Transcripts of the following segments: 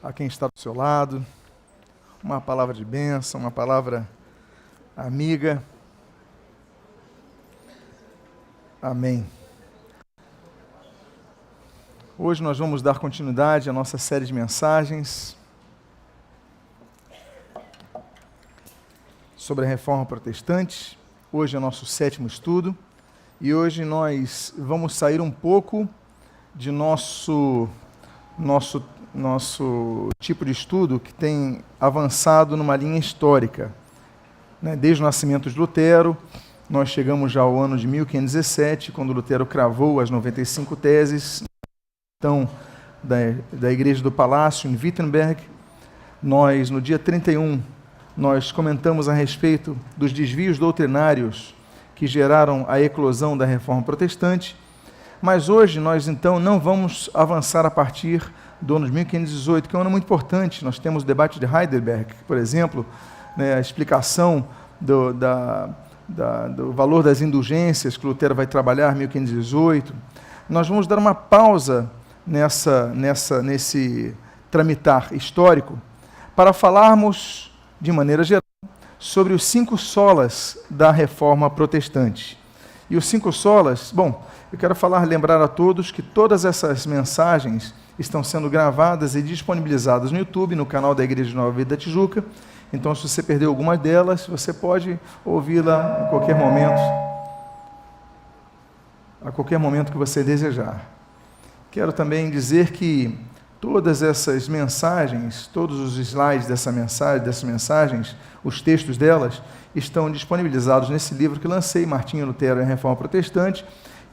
a quem está do seu lado, uma palavra de bênção, uma palavra amiga. Amém. Hoje nós vamos dar continuidade à nossa série de mensagens sobre a Reforma Protestante. Hoje é o nosso 7º estudo e hoje nós vamos sair um pouco de nosso tipo de estudo que tem avançado numa linha histórica. Desde o nascimento de Lutero, nós chegamos já ao ano de 1517, quando Lutero cravou as 95 teses então, da Igreja do Palácio, em Wittenberg. Nós, no dia 31, nós comentamos a respeito dos desvios doutrinários que geraram a eclosão da Reforma Protestante, mas hoje nós, então, não vamos avançar a partir do ano de 1518, que é um ano muito importante. Nós temos o debate de Heidelberg, por exemplo, a explicação do valor das indulgências que Lutero vai trabalhar em 1518. Nós vamos dar uma pausa nesse tramitar histórico para falarmos, de maneira geral, sobre os 5 solas da Reforma Protestante. E os 5 solas, eu quero lembrar a todos que todas essas mensagens estão sendo gravadas e disponibilizadas no YouTube, no canal da Igreja de Nova Vida da Tijuca. Então, se você perdeu alguma delas, você pode ouvi-la a qualquer momento que você desejar. Quero também dizer que todas essas mensagens, todos os slides dessas mensagens, os textos delas, estão disponibilizados nesse livro que lancei, Martinho Lutero e a Reforma Protestante.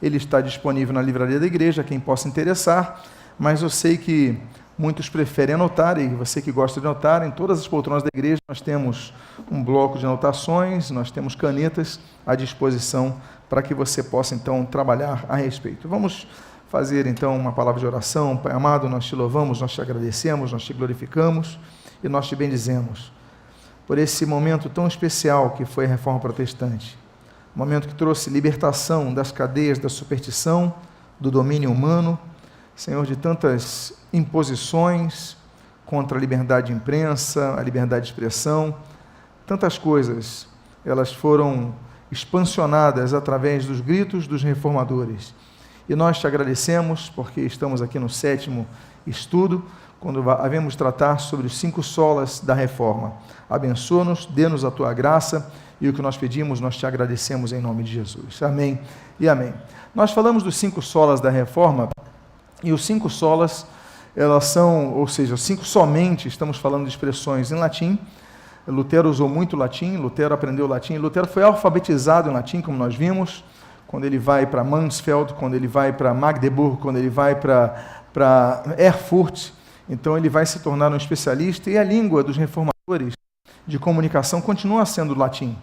Ele está disponível na livraria da igreja, quem possa interessar, mas eu sei que muitos preferem anotar, e você que gosta de anotar, em todas as poltronas da igreja nós temos um bloco de anotações, nós temos canetas à disposição para que você possa, então, trabalhar a respeito. Vamos fazer, então, uma palavra de oração. Pai amado, nós te louvamos, nós te agradecemos, nós te glorificamos e nós te bendizemos por esse momento tão especial que foi a Reforma Protestante. Um momento que trouxe libertação das cadeias da superstição, do domínio humano, Senhor, de tantas imposições contra a liberdade de imprensa, a liberdade de expressão, tantas coisas, elas foram expansionadas através dos gritos dos reformadores. E nós te agradecemos porque estamos aqui no 7º estudo, quando havemos tratar sobre os 5 solas da Reforma. Abençoa-nos, dê-nos a tua graça, e o que nós pedimos, nós te agradecemos em nome de Jesus. Amém e amém. Nós falamos dos 5 solas da Reforma, e os 5 solas, elas são, ou seja, os 5 somente, estamos falando de expressões em latim. Lutero usou muito latim, Lutero aprendeu latim, Lutero foi alfabetizado em latim, como nós vimos, quando ele vai para Mansfeld, quando ele vai para Magdeburg, quando ele vai para Erfurt. Então ele vai se tornar um especialista, e a língua dos reformadores de comunicação continua sendo o latim.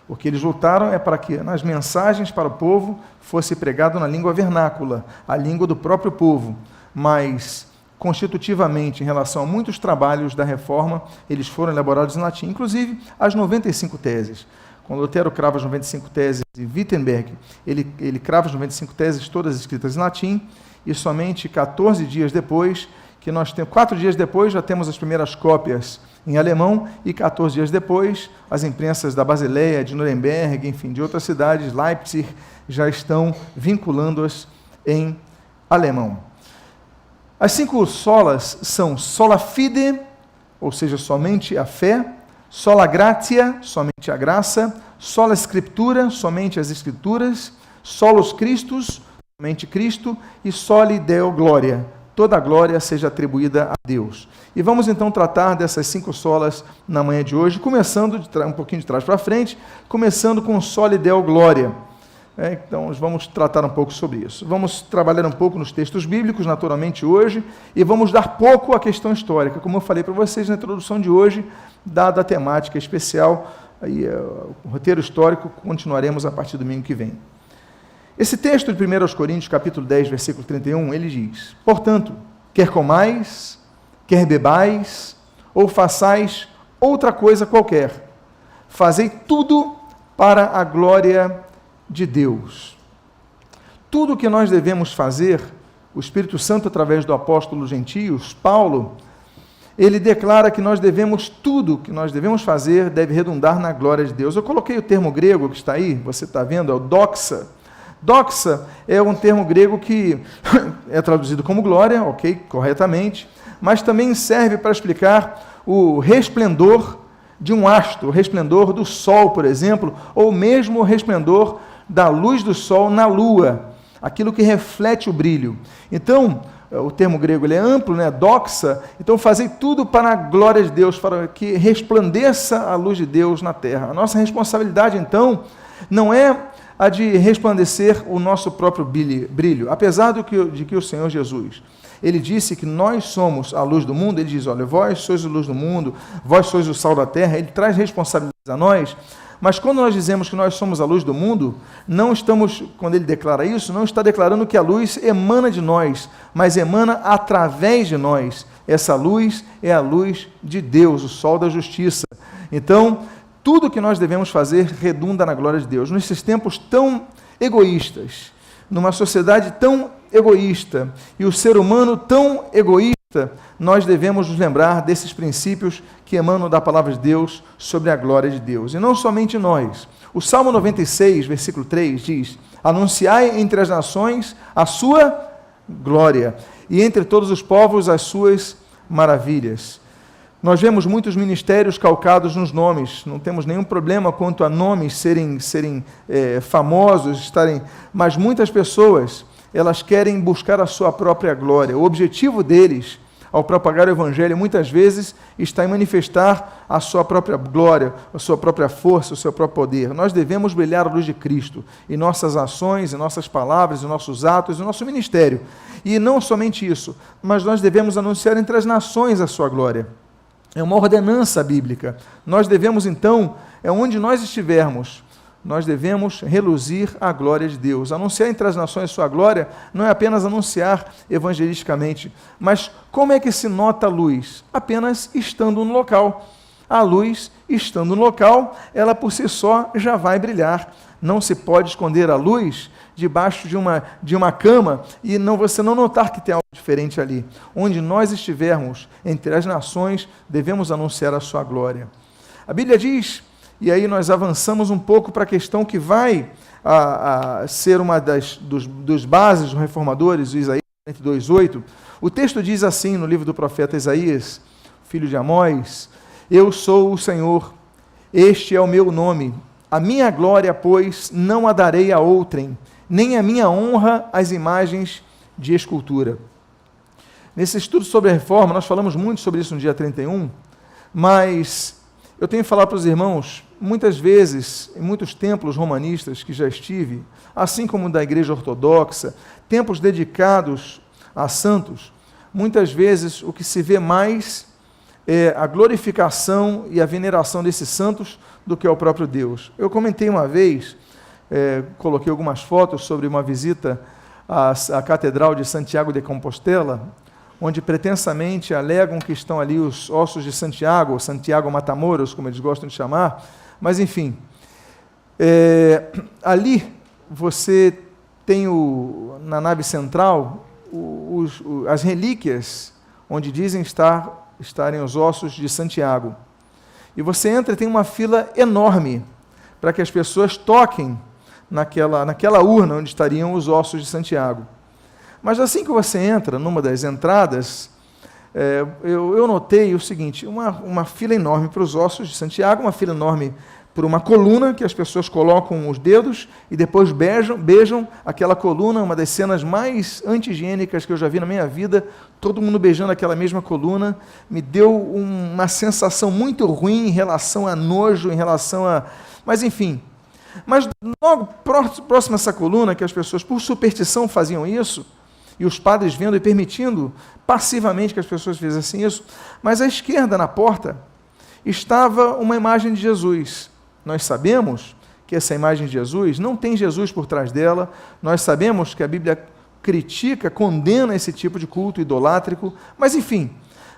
O que eles lutaram é para que nas mensagens para o povo fosse pregado na língua vernácula, a língua do próprio povo, mas constitutivamente, em relação a muitos trabalhos da Reforma, eles foram elaborados em latim, inclusive as 95 teses. Quando Lutero crava as 95 teses de Wittenberg, ele crava as 95 teses todas escritas em latim, e somente 14 dias depois, 4 dias depois, já temos as primeiras cópias em alemão, e 14 dias depois, as imprensas da Basileia, de Nuremberg, enfim, de outras cidades, Leipzig, já estão vinculando-as em alemão. As 5 solas são sola fide, ou seja, somente a fé, sola gratia, somente a graça, sola scriptura, somente as escrituras, solos Christus, somente Cristo, e soli Deo gloria, toda a glória seja atribuída a Deus. E vamos então tratar dessas 5 solas na manhã de hoje, começando um pouquinho de trás para frente, começando com soli Deo gloria. Então, vamos tratar um pouco sobre isso. Vamos trabalhar um pouco nos textos bíblicos, naturalmente, hoje, e vamos dar pouco à questão histórica. Como eu falei para vocês na introdução de hoje, dada a temática especial, o roteiro histórico, continuaremos a partir do domingo que vem. Esse texto de 1 Coríntios, capítulo 10, versículo 31, ele diz: portanto, quer comais, quer bebais, ou façais outra coisa qualquer, fazei tudo para a glória de Deus. Tudo o que nós devemos fazer, o Espírito Santo, através do apóstolo gentios, Paulo, ele declara que tudo que nós devemos fazer deve redundar na glória de Deus. Eu coloquei o termo grego que está aí, você está vendo, é o doxa. Doxa é um termo grego que é traduzido como glória, ok, corretamente, mas também serve para explicar o resplendor de um astro, o resplendor do sol, por exemplo, ou mesmo o resplendor da luz do sol na lua, aquilo que reflete o brilho. Então, o termo grego ele é amplo, né? Doxa, então fazei tudo para a glória de Deus, para que resplandeça a luz de Deus na terra. A nossa responsabilidade, então, não é a de resplandecer o nosso próprio brilho, apesar de que o Senhor Jesus, ele disse que nós somos a luz do mundo, ele diz, olha, vós sois a luz do mundo, vós sois o sal da terra, ele traz responsabilidades a nós, mas quando nós dizemos que nós somos a luz do mundo, não estamos, quando ele declara isso, não está declarando que a luz emana de nós, mas emana através de nós. Essa luz é a luz de Deus, o sol da justiça. Então, tudo que nós devemos fazer redunda na glória de Deus. Nesses tempos tão egoístas, numa sociedade tão egoísta e o ser humano tão egoísta, nós devemos nos lembrar desses princípios que emanam da palavra de Deus sobre a glória de Deus. E não somente nós. O Salmo 96, versículo 3 diz, anunciai entre as nações a sua glória e entre todos os povos as suas maravilhas. Nós vemos muitos ministérios calcados nos nomes, não temos nenhum problema quanto a nomes serem famosos, mas muitas pessoas, elas querem buscar a sua própria glória. O objetivo deles, ao propagar o Evangelho, muitas vezes está em manifestar a sua própria glória, a sua própria força, o seu próprio poder. Nós devemos brilhar a luz de Cristo em nossas ações, em nossas palavras, em nossos atos, em nosso ministério. E não somente isso, mas nós devemos anunciar entre as nações a sua glória. É uma ordenança bíblica. Nós devemos, então, onde nós estivermos, nós devemos reluzir a glória de Deus. Anunciar entre as nações a sua glória não é apenas anunciar evangelisticamente, mas como é que se nota a luz? Apenas estando no local. A luz, estando no local, ela por si só já vai brilhar. Não se pode esconder a luz debaixo de uma cama e você não notar que tem algo diferente ali. Onde nós estivermos, entre as nações, devemos anunciar a sua glória. A Bíblia diz, e aí nós avançamos um pouco para a questão que vai ser uma dos bases dos reformadores, o Isaías 42:8. O texto diz assim no livro do profeta Isaías, filho de Amós, eu sou o Senhor, este é o meu nome, a minha glória, pois, não a darei a outrem, nem a minha honra às imagens de escultura. Nesse estudo sobre a reforma, nós falamos muito sobre isso no dia 31, mas eu tenho falado para os irmãos, muitas vezes, em muitos templos romanistas que já estive, assim como da igreja ortodoxa, templos dedicados a santos, muitas vezes o que se vê mais é a glorificação e a veneração desses santos do que ao próprio Deus. Eu comentei uma vez, coloquei algumas fotos sobre uma visita à Catedral de Santiago de Compostela, onde pretensamente alegam que estão ali os ossos de Santiago, ou Santiago Matamoros, como eles gostam de chamar, mas enfim, ali você tem na nave central as relíquias, onde dizem estarem os ossos de Santiago. E você entra e tem uma fila enorme para que as pessoas toquem naquela urna onde estariam os ossos de Santiago. Mas assim que você entra, numa das entradas, eu notei o seguinte, uma fila enorme para os ossos de Santiago, uma fila enorme por uma coluna que as pessoas colocam os dedos e depois beijam aquela coluna, uma das cenas mais anti-higiênicas que eu já vi na minha vida, todo mundo beijando aquela mesma coluna, me deu uma sensação muito ruim em relação a nojo, em relação a... Mas enfim, mas logo próximo a essa coluna, que as pessoas por superstição faziam isso, e os padres vendo e permitindo passivamente que as pessoas fizessem isso, mas à esquerda, na porta, estava uma imagem de Jesus. Nós sabemos que essa imagem de Jesus não tem Jesus por trás dela, nós sabemos que a Bíblia critica, condena esse tipo de culto idolátrico, mas enfim,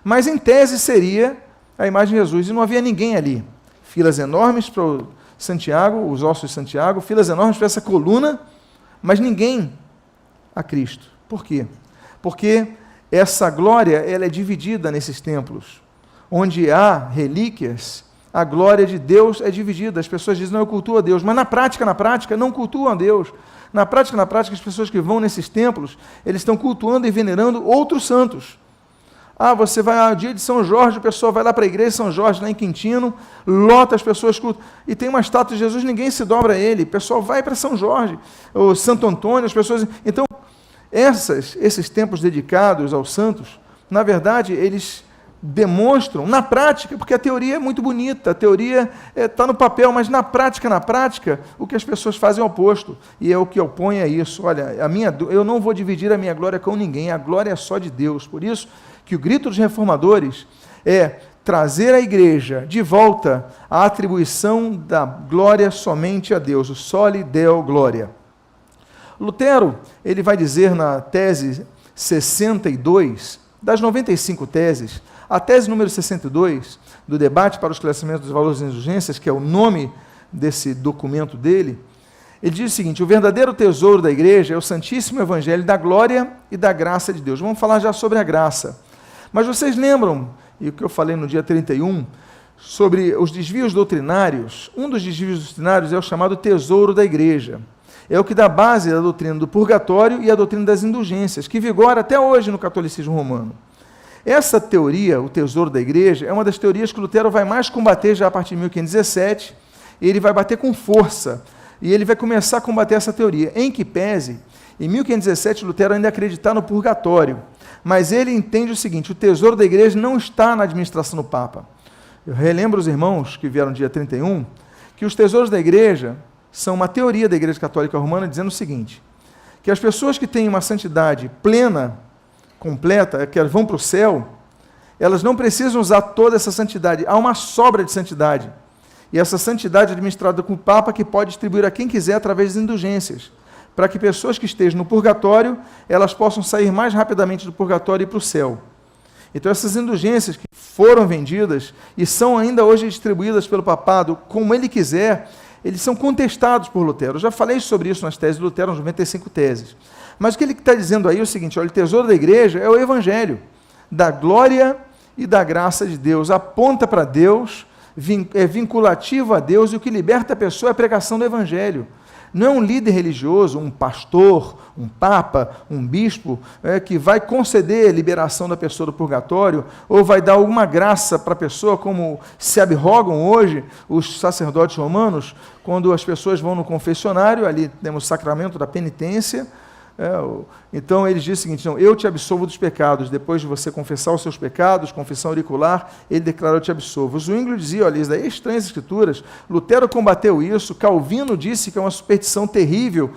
mas em tese seria a imagem de Jesus, e não havia ninguém ali. Filas enormes para o Santiago, os ossos de Santiago, filas enormes para essa coluna, mas ninguém a Cristo. Por quê? Porque essa glória ela é dividida nesses templos. onde há relíquias, a glória de Deus é dividida. As pessoas dizem, não, eu cultuo a Deus, mas na prática, não cultuam a Deus. Na prática, as pessoas que vão nesses templos, eles estão cultuando e venerando outros santos. Você vai ao dia de São Jorge, o pessoal vai lá para a igreja de São Jorge, lá em Quintino, lota as pessoas, e tem uma estátua de Jesus, ninguém se dobra a ele, o pessoal vai para São Jorge, ou Santo Antônio, as pessoas... Então, esses templos dedicados aos santos, na verdade, eles demonstram, na prática, porque a teoria é muito bonita, a teoria está no papel, mas na prática, o que as pessoas fazem é o oposto, e é o que opõe a isso. Olha, eu não vou dividir a minha glória com ninguém, a glória é só de Deus. Por isso que o grito dos reformadores é trazer à igreja de volta a atribuição da glória somente a Deus, o soli deo gloria. Lutero, ele vai dizer na tese 62, das 95 teses, a tese número 62, do debate para o esclarecimento dos valores e indulgências, que é o nome desse documento dele, ele diz o seguinte: o verdadeiro tesouro da igreja é o Santíssimo Evangelho da glória e da graça de Deus. Vamos falar já sobre a graça. Mas vocês lembram, e o que eu falei no dia 31, sobre os desvios doutrinários? Um dos desvios doutrinários é o chamado tesouro da igreja. É o que dá base à doutrina do purgatório e à doutrina das indulgências, que vigora até hoje no catolicismo romano. Essa teoria, o tesouro da igreja, é uma das teorias que Lutero vai mais combater já a partir de 1517, e ele vai bater com força, e ele vai começar a combater essa teoria, em que pese, em 1517, Lutero ainda acreditar no purgatório, mas ele entende o seguinte: o tesouro da igreja não está na administração do Papa. Eu relembro os irmãos que vieram no dia 31, que os tesouros da igreja são uma teoria da Igreja Católica Romana dizendo o seguinte, que as pessoas que têm uma santidade plena, completa, que vão para o céu, elas não precisam usar toda essa santidade, há uma sobra de santidade, e essa santidade é administrada com o Papa, que pode distribuir a quem quiser através das indulgências, para que pessoas que estejam no purgatório, elas possam sair mais rapidamente do purgatório e ir para o céu. Então essas indulgências que foram vendidas e são ainda hoje distribuídas pelo papado como ele quiser, eles são contestados por Lutero. Eu já falei sobre isso nas teses de Lutero, nas 95 teses. Mas o que ele está dizendo aí é o seguinte: olha, o tesouro da igreja é o Evangelho, da glória e da graça de Deus. Aponta para Deus, é vinculativo a Deus, e o que liberta a pessoa é a pregação do Evangelho. Não é um líder religioso, um pastor, um papa, um bispo, que vai conceder a liberação da pessoa do purgatório, ou vai dar alguma graça para a pessoa, como se abrogam hoje os sacerdotes romanos, quando as pessoas vão no confessionário, ali temos o sacramento da penitência. Então ele diz o seguinte: não, eu te absolvo dos pecados. Depois de você confessar os seus pecados, confissão auricular, ele declarou: eu te absolvo. Zwinglio dizia: olha, isso daí é estranho as escrituras. Lutero combateu isso, Calvino disse que é uma superstição terrível,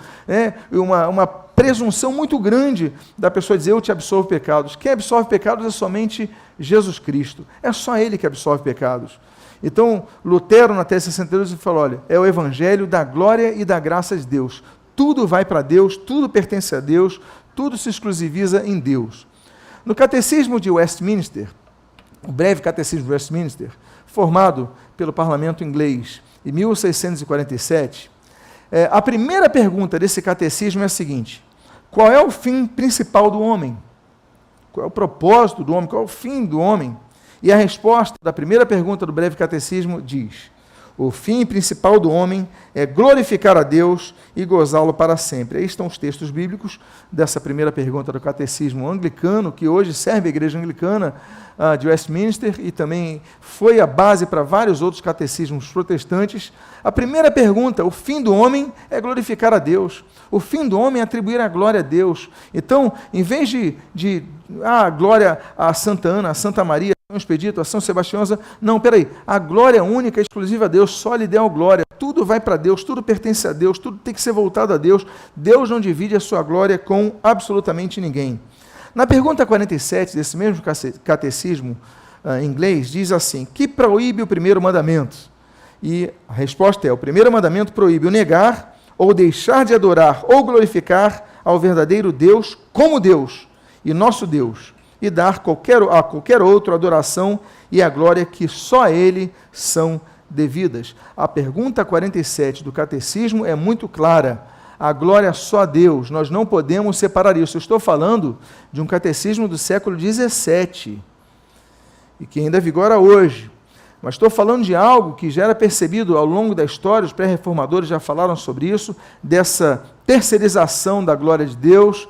uma presunção muito grande da pessoa dizer: eu te absolvo pecados. Quem absolve pecados é somente Jesus Cristo, é só ele que absolve pecados. Então Lutero, na tese 62, ele falou: olha, é o Evangelho da glória e da graça de Deus. Tudo vai para Deus, tudo pertence a Deus, tudo se exclusiviza em Deus. No Catecismo de Westminster, o breve Catecismo de Westminster, formado pelo parlamento inglês em 1647, a primeira pergunta desse catecismo é a seguinte: qual é o fim principal do homem? Qual é o propósito do homem? Qual é o fim do homem? E a resposta da primeira pergunta do breve catecismo diz: o fim principal do homem é glorificar a Deus e gozá-lo para sempre. Aí estão os textos bíblicos dessa primeira pergunta do catecismo anglicano, que hoje serve a igreja anglicana de Westminster e também foi a base para vários outros catecismos protestantes. A primeira pergunta: o fim do homem é glorificar a Deus. O fim do homem é atribuir a glória a Deus. Então, em vez de glória a Santa Ana, a Santa Maria, a São Expedito, a São Sebastião, não, peraí, a glória única, exclusiva a Deus, só lhe deu a glória. Tudo vai para Deus, tudo pertence a Deus, tudo tem que ser voltado a Deus. Deus não divide a sua glória com absolutamente ninguém. Na pergunta 47 desse mesmo catecismo inglês, diz assim: que proíbe o primeiro mandamento? E a resposta é: o primeiro mandamento proíbe o negar ou deixar de adorar ou glorificar ao verdadeiro Deus como Deus e nosso Deus, e dar a qualquer outro a adoração e a glória que só a Ele são devidas. A pergunta 47 do catecismo é muito clara: a glória só a Deus, nós não podemos separar isso. Eu estou falando de um catecismo do século XVII. e que ainda vigora hoje. Mas estou falando de algo que já era percebido ao longo da história, os pré-reformadores já falaram sobre isso, dessa terceirização da glória de Deus,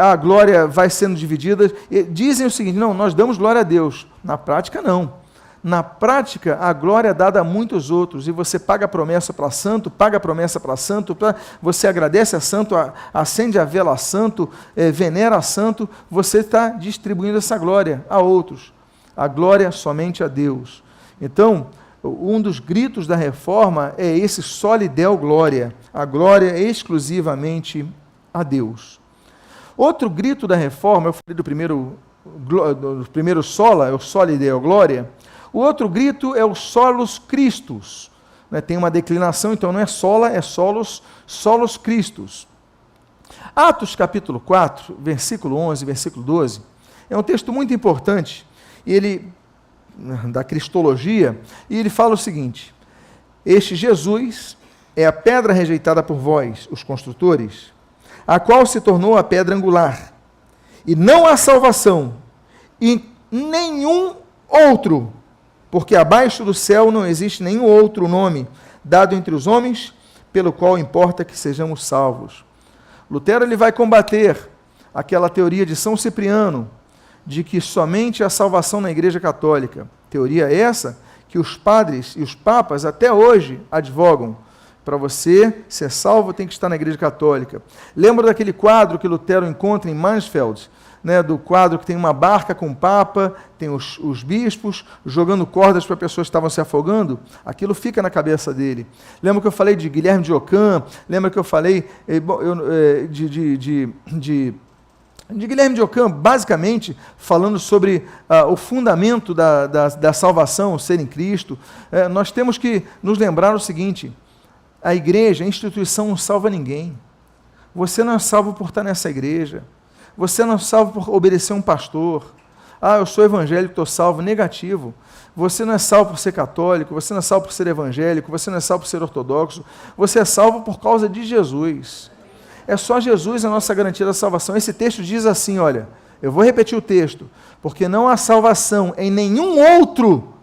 a glória vai sendo dividida. E dizem o seguinte: não, nós damos glória a Deus. Na prática, não. Na prática, a glória é dada a muitos outros, e você paga a promessa para santo, paga a promessa para santo, você agradece a santo, acende a vela a santo, venera a santo, você está distribuindo essa glória a outros. A glória somente a Deus. Então, um dos gritos da reforma é esse soli deo glória, a glória exclusivamente a Deus. Outro grito da reforma, eu falei do primeiro sola, é o soli deo glória. O outro grito é o solus Christus, né? Tem uma declinação, então não é sola, é solus Christus. Atos capítulo 4, versículo 11, versículo 12, é um texto muito importante, da cristologia, e ele fala o seguinte: este Jesus é a pedra rejeitada por vós, os construtores, a qual se tornou a pedra angular, e não há salvação em nenhum outro, porque abaixo do céu não existe nenhum outro nome dado entre os homens, pelo qual importa que sejamos salvos. Lutero ele vai combater aquela teoria de São Cipriano, de que somente a salvação na Igreja Católica. Teoria essa que os padres e os papas até hoje advogam. Para você ser salvo tem que estar na Igreja Católica. Lembra daquele quadro que Lutero encontra em Mansfeld, né, do quadro que tem uma barca com o Papa, tem os bispos jogando cordas para pessoas que estavam se afogando? Aquilo fica na cabeça dele. Lembra que eu falei de Guilherme de Ockham? Lembra que eu falei de Guilherme de Ockham, basicamente falando sobre o fundamento da salvação, ser em Cristo? Nós temos que nos lembrar o seguinte: a igreja, a instituição não salva ninguém. Você não é salvo por estar nessa igreja. Você não é salvo por obedecer um pastor. Eu sou evangélico, estou salvo. Negativo. Você não é salvo por ser católico, você não é salvo por ser evangélico, você não é salvo por ser ortodoxo. Você é salvo por causa de Jesus. É só Jesus a nossa garantia da salvação. Esse texto diz assim, olha, eu vou repetir o texto: porque não há salvação em nenhum outro,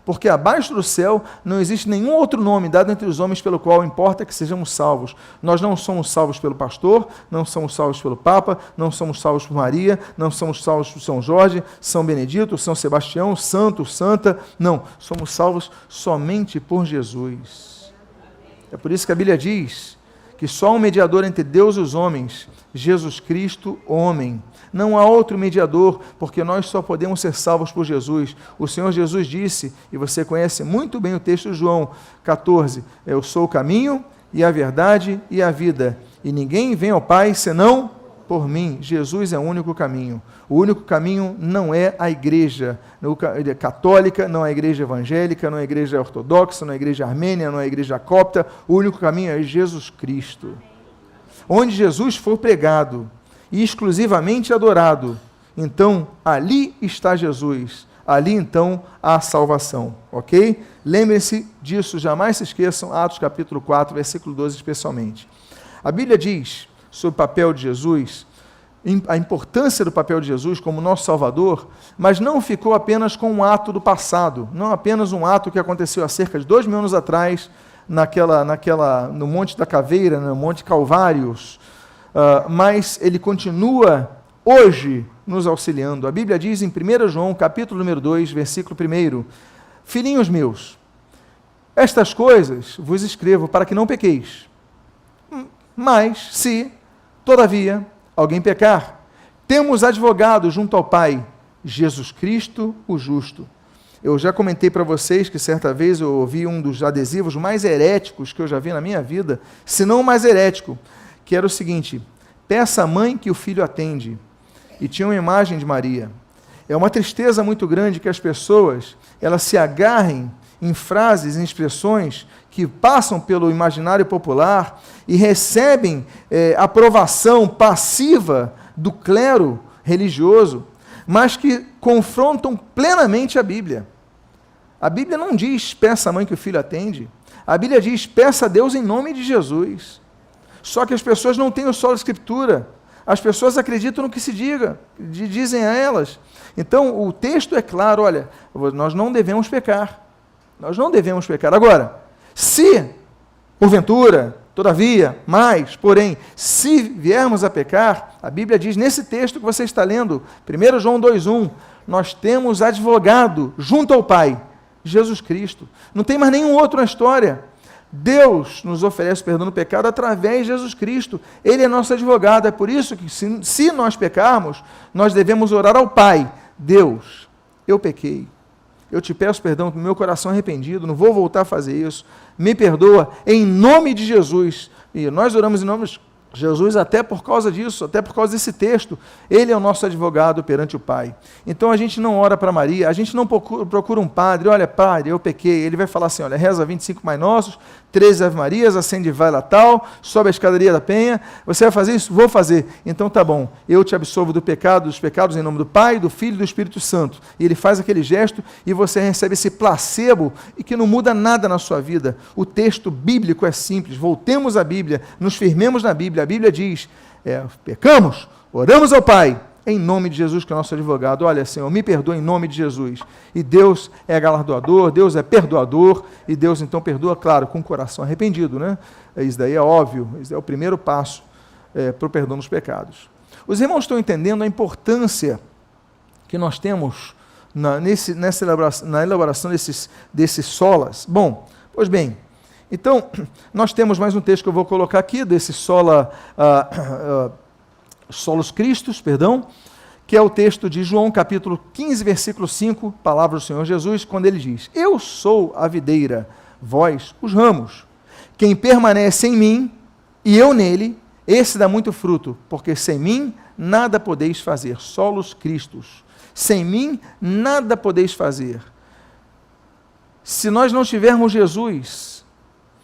porque abaixo do céu não existe nenhum outro nome dado entre os homens pelo qual importa que sejamos salvos. Nós não somos salvos pelo pastor, não somos salvos pelo Papa, não somos salvos por Maria, não somos salvos por São Jorge, São Benedito, São Sebastião, santo, santa, não. Somos salvos somente por Jesus. É por isso que a Bíblia diz que só um mediador entre Deus e os homens, Jesus Cristo, homem. Não há outro mediador, porque nós só podemos ser salvos por Jesus. O Senhor Jesus disse, e você conhece muito bem o texto de João 14, eu sou o caminho e a verdade e a vida, e ninguém vem ao Pai senão por mim. Jesus é o único caminho. O único caminho não é a igreja católica, não é a igreja evangélica, não é a igreja ortodoxa, não é a igreja armênia, não é a igreja copta. O único caminho é Jesus Cristo. Onde Jesus for pregado e exclusivamente adorado, então ali está Jesus. Ali então há salvação, ok? Lembrem-se disso, jamais se esqueçam, Atos capítulo 4, versículo 12 especialmente. A Bíblia diz sobre o papel de Jesus, a importância do papel de Jesus como nosso Salvador, mas não ficou apenas com um ato do passado, não apenas um ato que aconteceu há cerca de 2000 anos atrás, no Monte da Caveira, no Monte Calvários, mas ele continua hoje nos auxiliando. A Bíblia diz em 1 João, capítulo número 2, versículo 1, filhinhos meus, estas coisas vos escrevo para que não pequeis. Mas, se, todavia, alguém pecar, temos advogado junto ao Pai, Jesus Cristo, o justo. Eu já comentei para vocês que certa vez eu ouvi um dos adesivos mais heréticos que eu já vi na minha vida, se não o mais herético, que era o seguinte: peça à mãe que o filho atende. E tinha uma imagem de Maria. É uma tristeza muito grande que as pessoas elas se agarrem em frases, em expressões que passam pelo imaginário popular e recebem aprovação passiva do clero religioso, mas que confrontam plenamente a Bíblia. A Bíblia não diz, peça à mãe que o filho atende. A Bíblia diz, peça a Deus em nome de Jesus. Só que as pessoas não têm o solo Escritura. As pessoas acreditam no que se dizem a elas. Então, o texto é claro, olha, nós não devemos pecar. Nós não devemos pecar. Agora, se, porventura, todavia, porém, se viermos a pecar, a Bíblia diz nesse texto que você está lendo, 1 João 2,1, nós temos advogado junto ao Pai, Jesus Cristo. Não tem mais nenhum outro na história. Deus nos oferece perdão do pecado através de Jesus Cristo. Ele é nosso advogado. É por isso que, se nós pecarmos, nós devemos orar ao Pai. Deus, eu pequei. Eu te peço perdão do meu coração arrependido. Não vou voltar a fazer isso. Me perdoa em nome de Jesus. E nós oramos em nome de Jesus até por causa disso, até por causa desse texto. Ele é o nosso advogado perante o Pai. Então a gente não ora para Maria, a gente não procura um padre, olha, padre, eu pequei. Ele vai falar assim, olha, reza 25 Pai Nossos, 13 Ave Marias, acende vela tal, sobe a escadaria da penha. Você vai fazer isso? Vou fazer. Então tá bom, eu te absolvo dos pecados em nome do Pai, do Filho e do Espírito Santo. E ele faz aquele gesto e você recebe esse placebo e que não muda nada na sua vida. O texto bíblico é simples, voltemos à Bíblia, nos firmemos na Bíblia. A Bíblia diz, pecamos, oramos ao Pai, em nome de Jesus, que é nosso advogado. Olha, Senhor, me perdoa em nome de Jesus. E Deus é galardoador, Deus é perdoador, e Deus então perdoa, claro, com o coração arrependido, né? Isso daí é óbvio, isso é o primeiro passo para o perdão dos pecados. Os irmãos estão entendendo a importância que nós temos na elaboração desses solas? Bom, pois bem, então, nós temos mais um texto que eu vou colocar aqui, desse Solos Christus, que é o texto de João, capítulo 15, versículo 5, palavra do Senhor Jesus, quando ele diz, eu sou a videira, vós os ramos. Quem permanece em mim e eu nele, esse dá muito fruto, porque sem mim nada podeis fazer. Solos Christus. Sem mim nada podeis fazer. Se nós não tivermos Jesus,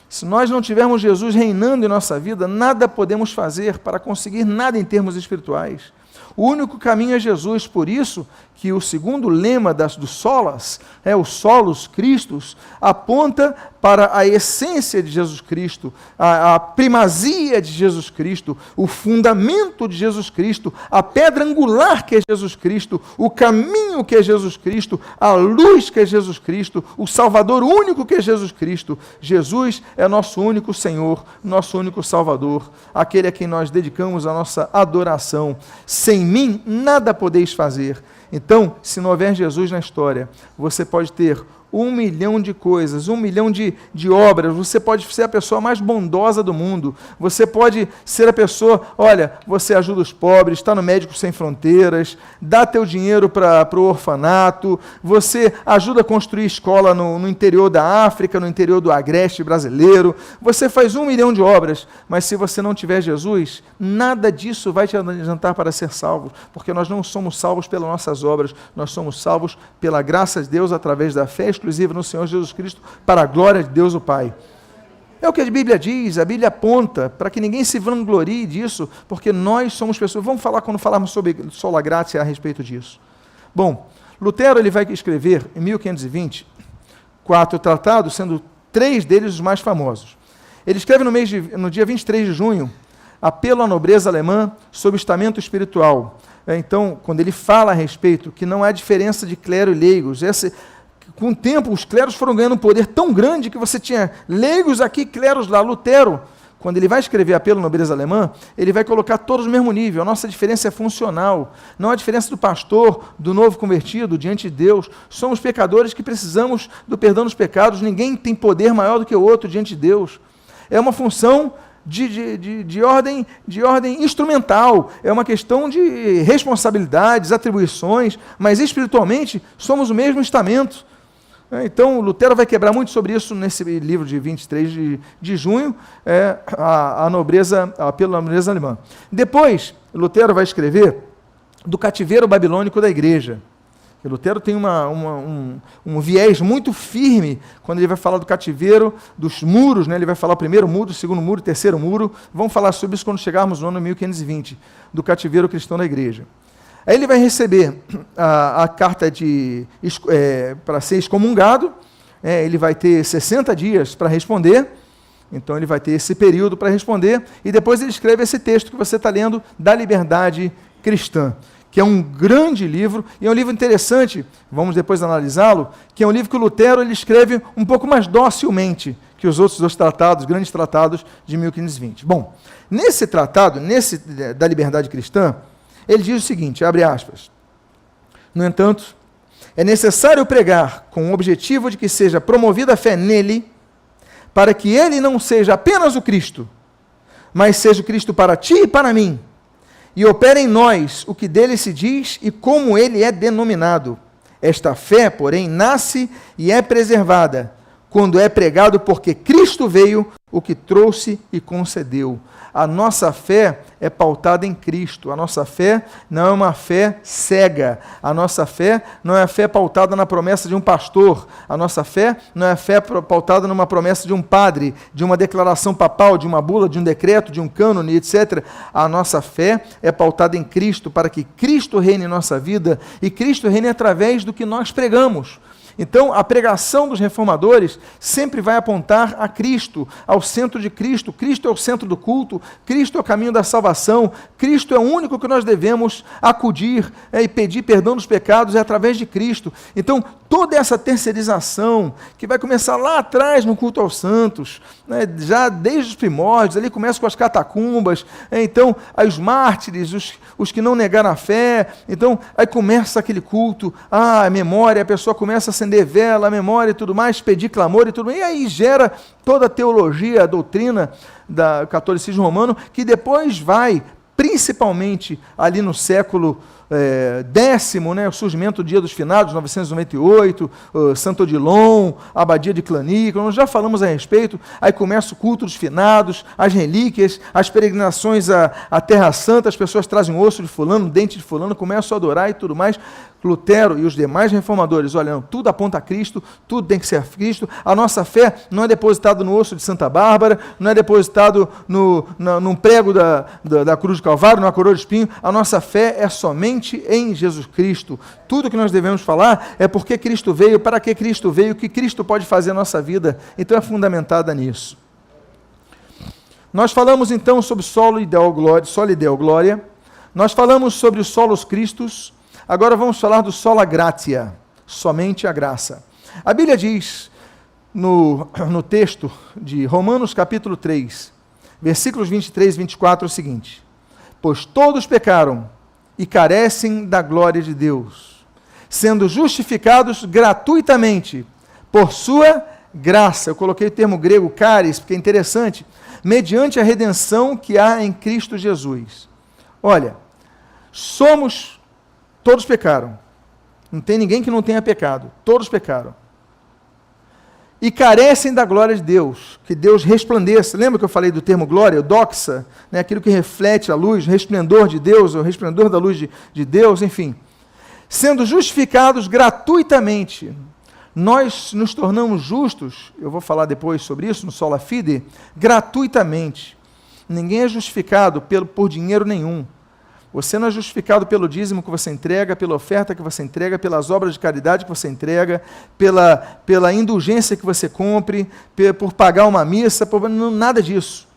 se nós não tivermos Jesus reinando em nossa vida, nada podemos fazer para conseguir nada em termos espirituais. O único caminho é Jesus, por isso que o segundo lema do Solas, o Solos Christus, aponta para a essência de Jesus Cristo, a primazia de Jesus Cristo, o fundamento de Jesus Cristo, a pedra angular que é Jesus Cristo, o caminho que é Jesus Cristo, a luz que é Jesus Cristo, o Salvador único que é Jesus Cristo. Jesus é nosso único Senhor, nosso único Salvador, aquele a quem nós dedicamos a nossa adoração. Sem mim, nada podeis fazer. Então, se não houver Jesus na história, você pode ter 1 milhão de coisas, 1 milhão de obras, você pode ser a pessoa mais bondosa do mundo, você pode ser a pessoa, olha, você ajuda os pobres, está no Médicos Sem Fronteiras, dá teu dinheiro para o orfanato, você ajuda a construir escola no interior da África, no interior do agreste brasileiro, você faz 1 milhão de obras, mas se você não tiver Jesus, nada disso vai te adiantar para ser salvo, porque nós não somos salvos pelas nossas obras, nós somos salvos pela graça de Deus através da fé exclusiva no Senhor Jesus Cristo, para a glória de Deus o Pai. É o que a Bíblia diz, a Bíblia aponta, para que ninguém se vanglorie disso, porque nós somos pessoas. Vamos falar quando falarmos sobre sola gratia a respeito disso. Bom, Lutero ele vai escrever, em 1520, 4 tratados, sendo 3 deles os mais famosos. Ele escreve no dia 23 de junho, Apelo à Nobreza Alemã sobre o Estamento Espiritual. Então, quando ele fala a respeito que não há diferença de clero e leigos, com o tempo, os cleros foram ganhando um poder tão grande que você tinha leigos aqui, cleros lá. Lutero, quando ele vai escrever Apelo à Nobreza Alemã, ele vai colocar todos no mesmo nível. A nossa diferença é funcional. Não há diferença do pastor, do novo convertido, diante de Deus. Somos pecadores que precisamos do perdão dos pecados. Ninguém tem poder maior do que o outro diante de Deus. É uma função de ordem instrumental. É uma questão de responsabilidades, atribuições, mas espiritualmente somos o mesmo estamento. Então, Lutero vai quebrar muito sobre isso nesse livro de 23 de junho, Apelo à Nobreza Alemã. Depois, Lutero vai escrever do cativeiro babilônico da igreja. E Lutero tem um viés muito firme quando ele vai falar do cativeiro, dos muros, né? Ele vai falar o primeiro muro, o segundo muro, o terceiro muro. Vamos falar sobre isso quando chegarmos no ano 1520, do cativeiro cristão da igreja. Aí ele vai receber a carta para ser excomungado, ele vai ter 60 dias para responder, Então ele vai ter esse período para responder, e depois ele escreve esse texto que você está lendo, da liberdade cristã, que é um grande livro, e é um livro interessante, vamos depois analisá-lo, que é um livro que o Lutero ele escreve um pouco mais docilmente que os outros dois tratados, grandes tratados de 1520. Bom, nesse tratado, da liberdade cristã, ele diz o seguinte, abre aspas, no entanto, é necessário pregar com o objetivo de que seja promovida a fé nele, para que ele não seja apenas o Cristo, mas seja o Cristo para ti e para mim, e opere em nós o que dele se diz e como ele é denominado. Esta fé, porém, nasce e é preservada quando é pregado porque Cristo veio, o que trouxe e concedeu. A nossa fé é pautada em Cristo. A nossa fé não é uma fé cega. A nossa fé não é a fé pautada na promessa de um pastor. A nossa fé não é a fé pautada numa promessa de um padre, de uma declaração papal, de uma bula, de um decreto, de um cânone, etc. A nossa fé é pautada em Cristo, para que Cristo reine em nossa vida, e Cristo reine através do que nós pregamos. Então, a pregação dos reformadores sempre vai apontar a Cristo, ao centro de Cristo. Cristo é o centro do culto, Cristo é o caminho da salvação, Cristo é o único que nós devemos acudir e pedir perdão dos pecados, é através de Cristo. Então, toda essa terceirização, que vai começar lá atrás no culto aos santos, né, já desde os primórdios, ali começa com as catacumbas, então, aí os mártires, os que não negaram a fé, então, aí começa aquele culto, a memória, a pessoa começa a acender vela, a memória e tudo mais, pedir clamor e tudo mais, e aí gera toda a teologia, a doutrina do catolicismo romano, que depois vai, principalmente ali no século décimo, né, o surgimento do Dia dos Finados, 998, Santo Odilon, a Abadia de Clanico, nós já falamos a respeito, aí começa o culto dos finados, as relíquias, as peregrinações à Terra Santa, as pessoas trazem osso de fulano, dente de fulano, começam a adorar e tudo mais. Lutero e os demais reformadores, olha, tudo aponta a Cristo, tudo tem que ser a Cristo, a nossa fé não é depositada no osso de Santa Bárbara, não é depositado num prego da cruz de Calvário, numa coroa de espinho, a nossa fé é somente em Jesus Cristo. Tudo que nós devemos falar é porque Cristo veio, para que Cristo veio, o que Cristo pode fazer na nossa vida, então é fundamentada nisso. Nós falamos então sobre solo e deo glória, nós falamos sobre os solos Cristos. Agora vamos falar do sola gratia, somente a graça. A Bíblia diz, no texto de Romanos capítulo 3, versículos 23 e 24, o seguinte: pois todos pecaram e carecem da glória de Deus, sendo justificados gratuitamente por sua graça. Eu coloquei o termo grego charis, porque é interessante, mediante a redenção que há em Cristo Jesus. Olha, todos pecaram. Não tem ninguém que não tenha pecado. Todos pecaram. E carecem da glória de Deus. Que Deus resplandeça. Lembra que eu falei do termo glória? O doxa, né? Aquilo que reflete a luz, o resplendor de Deus, o resplendor da luz de Deus, enfim. Sendo justificados gratuitamente. Nós nos tornamos justos, eu vou falar depois sobre isso, no Sola Fide, gratuitamente. Ninguém é justificado por dinheiro nenhum. Você não é justificado pelo dízimo que você entrega, pela oferta que você entrega, pelas obras de caridade que você entrega, pela indulgência que você cumpre, por pagar uma missa, nada disso.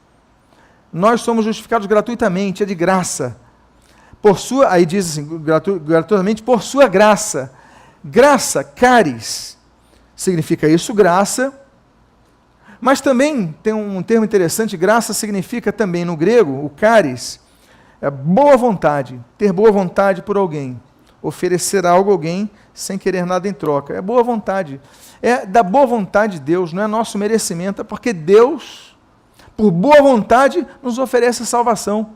Nós somos justificados gratuitamente, é de graça. Aí diz assim, gratuitamente, por sua graça. Graça, charis, significa isso, graça. Mas também tem um termo interessante, graça significa também no grego, o charis, é boa vontade, ter boa vontade por alguém, oferecer algo a alguém sem querer nada em troca. É boa vontade, é da boa vontade de Deus, não é nosso merecimento, é porque Deus, por boa vontade, nos oferece a salvação,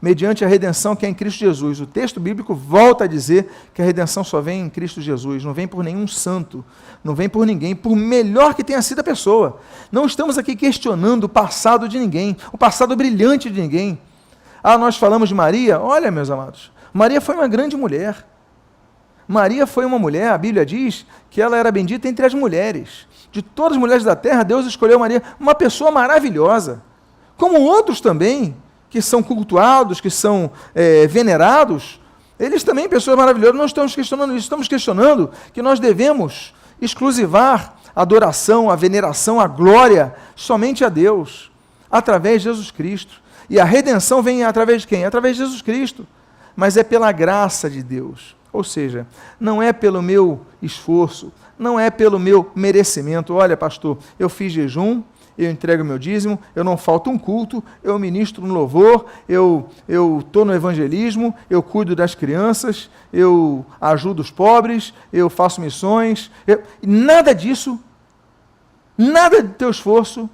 mediante a redenção que é em Cristo Jesus. O texto bíblico volta a dizer que a redenção só vem em Cristo Jesus, não vem por nenhum santo, não vem por ninguém, por melhor que tenha sido a pessoa. Não estamos aqui questionando o passado de ninguém, o passado brilhante de ninguém. Nós falamos de Maria, olha, meus amados, Maria foi uma grande mulher. Maria foi uma mulher, a Bíblia diz que ela era bendita entre as mulheres. De todas as mulheres da terra, Deus escolheu Maria, uma pessoa maravilhosa. Como outros também, que são cultuados, que são venerados, eles também, pessoas maravilhosas, não estamos questionando isso, estamos questionando que nós devemos exclusivar a adoração, a veneração, a glória somente a Deus, através de Jesus Cristo. E a redenção vem através de quem? Através de Jesus Cristo. Mas é pela graça de Deus. Ou seja, não é pelo meu esforço, não é pelo meu merecimento. Olha, pastor, eu fiz jejum, eu entrego meu dízimo, eu não falto um culto, eu ministro no louvor, eu estou no evangelismo, eu cuido das crianças, eu ajudo os pobres, eu faço missões. Nada disso, nada do teu esforço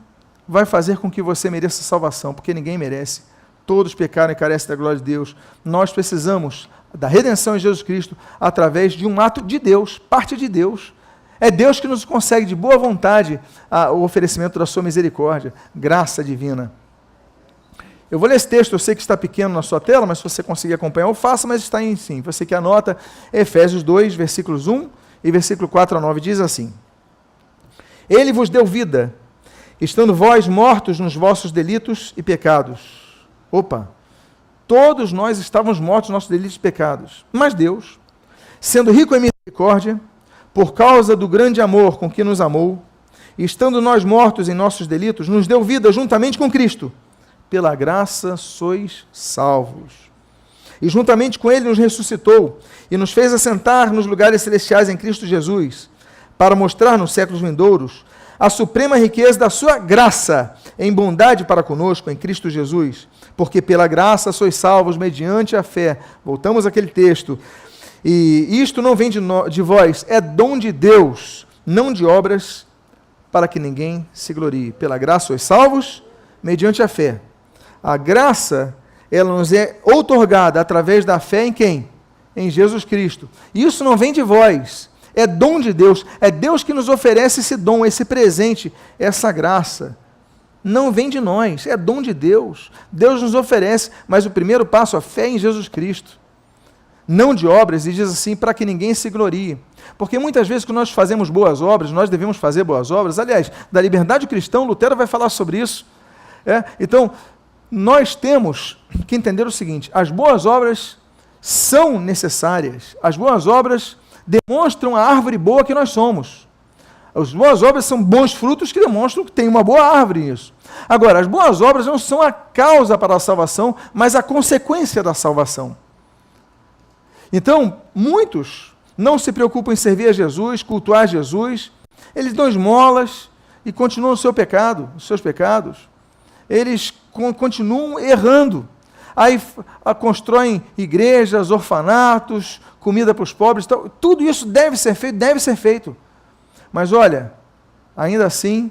vai fazer com que você mereça salvação, porque ninguém merece. Todos pecaram e carecem da glória de Deus. Nós precisamos da redenção em Jesus Cristo através de um ato de Deus, parte de Deus. É Deus que nos consegue de boa vontade o oferecimento da sua misericórdia, graça divina. Eu vou ler esse texto, eu sei que está pequeno na sua tela, mas se você conseguir acompanhar, eu faço, mas está em sim. Você que anota, Efésios 2, versículos 1 e versículo 4 a 9, diz assim: Ele vos deu vida, estando vós mortos nos vossos delitos e pecados. Opa! Todos nós estávamos mortos nos nossos delitos e pecados. Mas Deus, sendo rico em misericórdia, por causa do grande amor com que nos amou, e estando nós mortos em nossos delitos, nos deu vida juntamente com Cristo. Pela graça sois salvos. E juntamente com Ele nos ressuscitou, e nos fez assentar nos lugares celestiais em Cristo Jesus, para mostrar nos séculos vindouros a suprema riqueza da sua graça, em bondade para conosco, em Cristo Jesus. Porque pela graça sois salvos mediante a fé. Voltamos àquele texto. E isto não vem de vós, é dom de Deus, não de obras, para que ninguém se glorie. Pela graça sois salvos mediante a fé. A graça, ela nos é outorgada através da fé em quem? Em Jesus Cristo. E isso não vem de vós, é dom de Deus. É Deus que nos oferece esse dom, esse presente, essa graça. Não vem de nós, é dom de Deus. Deus nos oferece, mas o primeiro passo, a fé em Jesus Cristo. Não de obras, e diz assim, para que ninguém se glorie. Porque muitas vezes que nós fazemos boas obras, nós devemos fazer boas obras. Aliás, da liberdade cristã, Lutero vai falar sobre isso. Então, nós temos que entender o seguinte: as boas obras são necessárias. As boas obras demonstram a árvore boa que nós somos. As boas obras são bons frutos que demonstram que tem uma boa árvore nisso. Agora, as boas obras não são a causa para a salvação, mas a consequência da salvação. Então, muitos não se preocupam em servir a Jesus, cultuar Jesus, eles dão esmolas e continuam no seu pecado, nos seus pecados. Eles continuam errando. Aí constroem igrejas, orfanatos, comida para os pobres, tudo isso deve ser feito. Mas olha, ainda assim,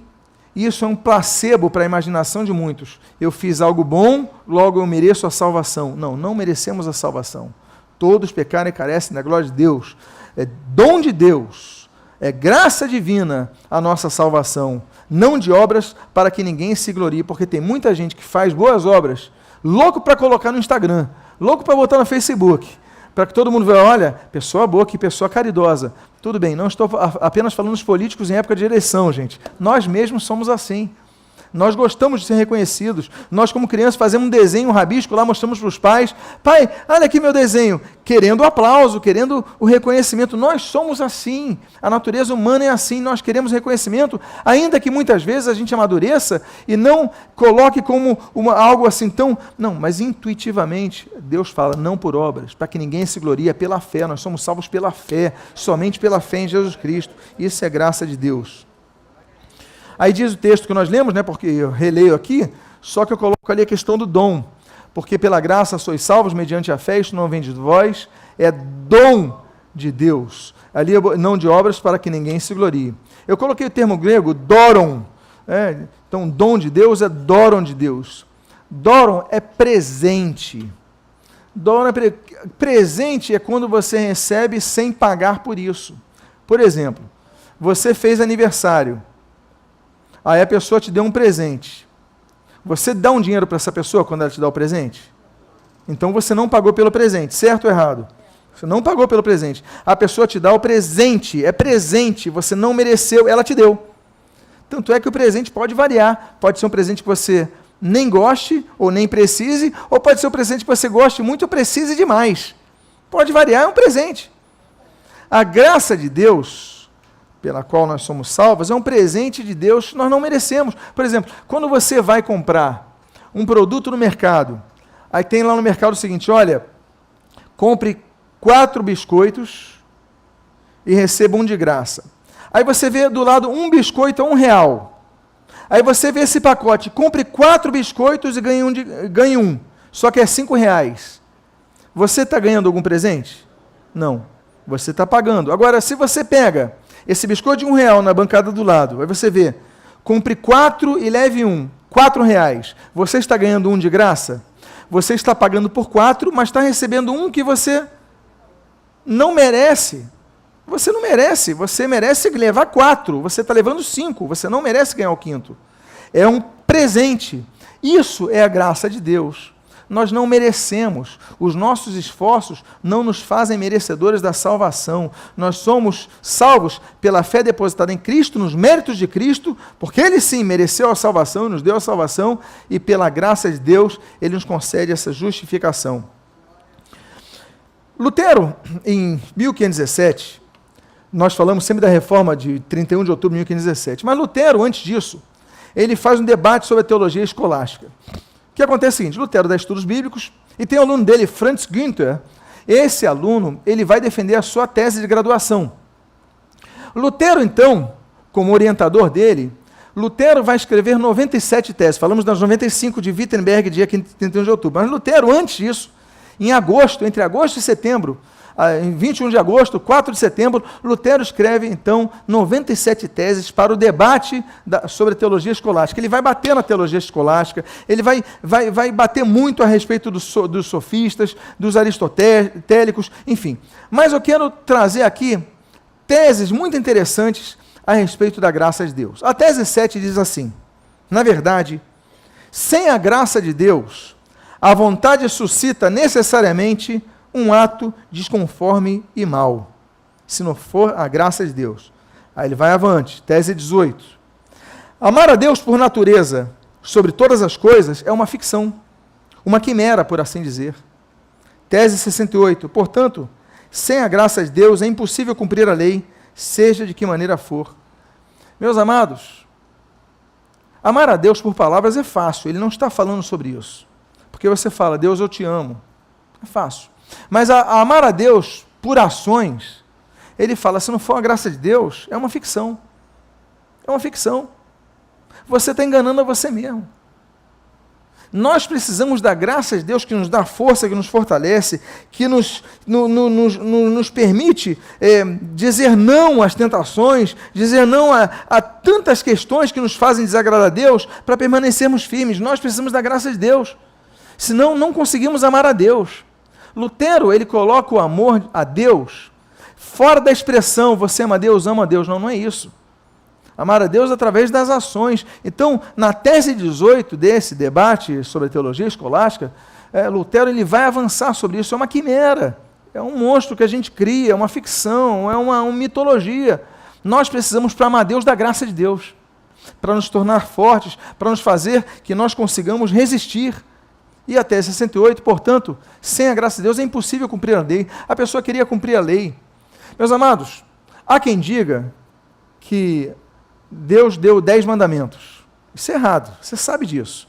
isso é um placebo para a imaginação de muitos. Eu fiz algo bom, logo eu mereço a salvação. Não, não merecemos a salvação. Todos pecaram e carecem da glória de Deus. É dom de Deus, é graça divina a nossa salvação, não de obras para que ninguém se glorie, porque tem muita gente que faz boas obras, louco para colocar no Instagram, louco para botar no Facebook, para que todo mundo veja, olha, pessoa boa, que pessoa caridosa. Tudo bem, não estou apenas falando dos políticos em época de eleição, gente. Nós mesmos somos assim. Nós gostamos de ser reconhecidos. Nós, como crianças, fazemos um desenho, um rabisco, lá mostramos para os pais. Pai, olha aqui meu desenho. Querendo o aplauso, querendo o reconhecimento. Nós somos assim. A natureza humana é assim. Nós queremos reconhecimento, ainda que muitas vezes a gente amadureça e não coloque como algo assim tão... Não, mas intuitivamente, Deus fala, não por obras, para que ninguém se glorie, pela fé. Nós somos salvos pela fé, somente pela fé em Jesus Cristo. Isso é graça de Deus. Aí diz o texto que nós lemos, porque eu releio aqui, só que eu coloco ali a questão do dom. Porque pela graça sois salvos mediante a fé, isto não vem de vós, é dom de Deus. Ali não de obras para que ninguém se glorie. Eu coloquei o termo grego, doron. Então, dom de Deus é doron de Deus. Doron é presente. Doron presente é quando você recebe sem pagar por isso. Por exemplo, você fez aniversário. Aí a pessoa te deu um presente. Você dá um dinheiro para essa pessoa quando ela te dá o presente? Então você não pagou pelo presente, certo ou errado? Você não pagou pelo presente. A pessoa te dá o presente, é presente, você não mereceu, ela te deu. Tanto é que o presente pode variar. Pode ser um presente que você nem goste ou nem precise, ou pode ser um presente que você goste muito ou precise demais. Pode variar, é um presente. A graça de Deus, pela qual nós somos salvos, é um presente de Deus que nós não merecemos. Por exemplo, quando você vai comprar um produto no mercado, aí tem lá no mercado o seguinte, olha, compre 4 biscoitos e receba um de graça. Aí você vê do lado um biscoito a R$1. Aí você vê esse pacote, compre 4 biscoitos e ganhe um, só que é R$5. Você está ganhando algum presente? Não, você está pagando. Agora, se você pega esse biscoito de R$1 na bancada do lado, aí você vê, compre 4 e leve um, R$4. Você está ganhando um de graça? Você está pagando por 4, mas está recebendo um que você não merece. Você não merece, você merece levar 4, você está levando 5, você não merece ganhar o 5º. É um presente. Isso é a graça de Deus. Nós não merecemos, os nossos esforços não nos fazem merecedores da salvação. Nós somos salvos pela fé depositada em Cristo, nos méritos de Cristo, porque Ele sim mereceu a salvação, nos deu a salvação, e pela graça de Deus, Ele nos concede essa justificação. Lutero, em 1517, nós falamos sempre da reforma de 31 de outubro de 1517, mas Lutero, antes disso, ele faz um debate sobre a teologia escolástica. O que acontece é o seguinte, Lutero dá estudos bíblicos, e tem um aluno dele, Franz Günther. Esse aluno, ele vai defender a sua tese de graduação. Lutero, então, como orientador dele, Lutero vai escrever 97 teses, falamos das 95 de Wittenberg, dia 31 de outubro, mas Lutero, antes disso, em agosto, entre agosto e setembro, em 21 de agosto, 4 de setembro, Lutero escreve, então, 97 teses para o debate sobre a teologia escolástica. Ele vai bater na teologia escolástica, ele vai bater muito a respeito dos sofistas, dos aristotélicos, enfim. Mas eu quero trazer aqui teses muito interessantes a respeito da graça de Deus. A tese 7 diz assim, na verdade, sem a graça de Deus, a vontade suscita necessariamente um ato desconforme e mau, se não for a graça de Deus. Aí ele vai avante, tese 18. Amar a Deus por natureza, sobre todas as coisas, é uma ficção, uma quimera, por assim dizer. Tese 68. Portanto, sem a graça de Deus é impossível cumprir a lei, seja de que maneira for. Meus amados, amar a Deus por palavras é fácil, ele não está falando sobre isso. Porque você fala, Deus, eu te amo. É fácil. Mas amar a Deus por ações, ele fala, se não for a graça de Deus, é uma ficção. É uma ficção. Você está enganando a você mesmo. Nós precisamos da graça de Deus que nos dá força, que nos fortalece, que nos permite dizer não às tentações, dizer não a tantas questões que nos fazem desagradar a Deus, para permanecermos firmes. Nós precisamos da graça de Deus. Senão, não conseguimos amar a Deus. Lutero, ele coloca o amor a Deus fora da expressão, você ama Deus, ama Deus. Não, não é isso. Amar a Deus através das ações. Então, na tese 18 desse debate sobre a teologia escolástica, Lutero ele vai avançar sobre isso. É uma quimera, é um monstro que a gente cria, é uma ficção, é uma mitologia. Nós precisamos, para amar Deus, da graça de Deus, para nos tornar fortes, para nos fazer que nós consigamos resistir. E até 68, portanto, sem a graça de Deus é impossível cumprir a lei. A pessoa queria cumprir a lei. Meus amados, há quem diga que Deus deu 10 mandamentos. Isso é errado, você sabe disso.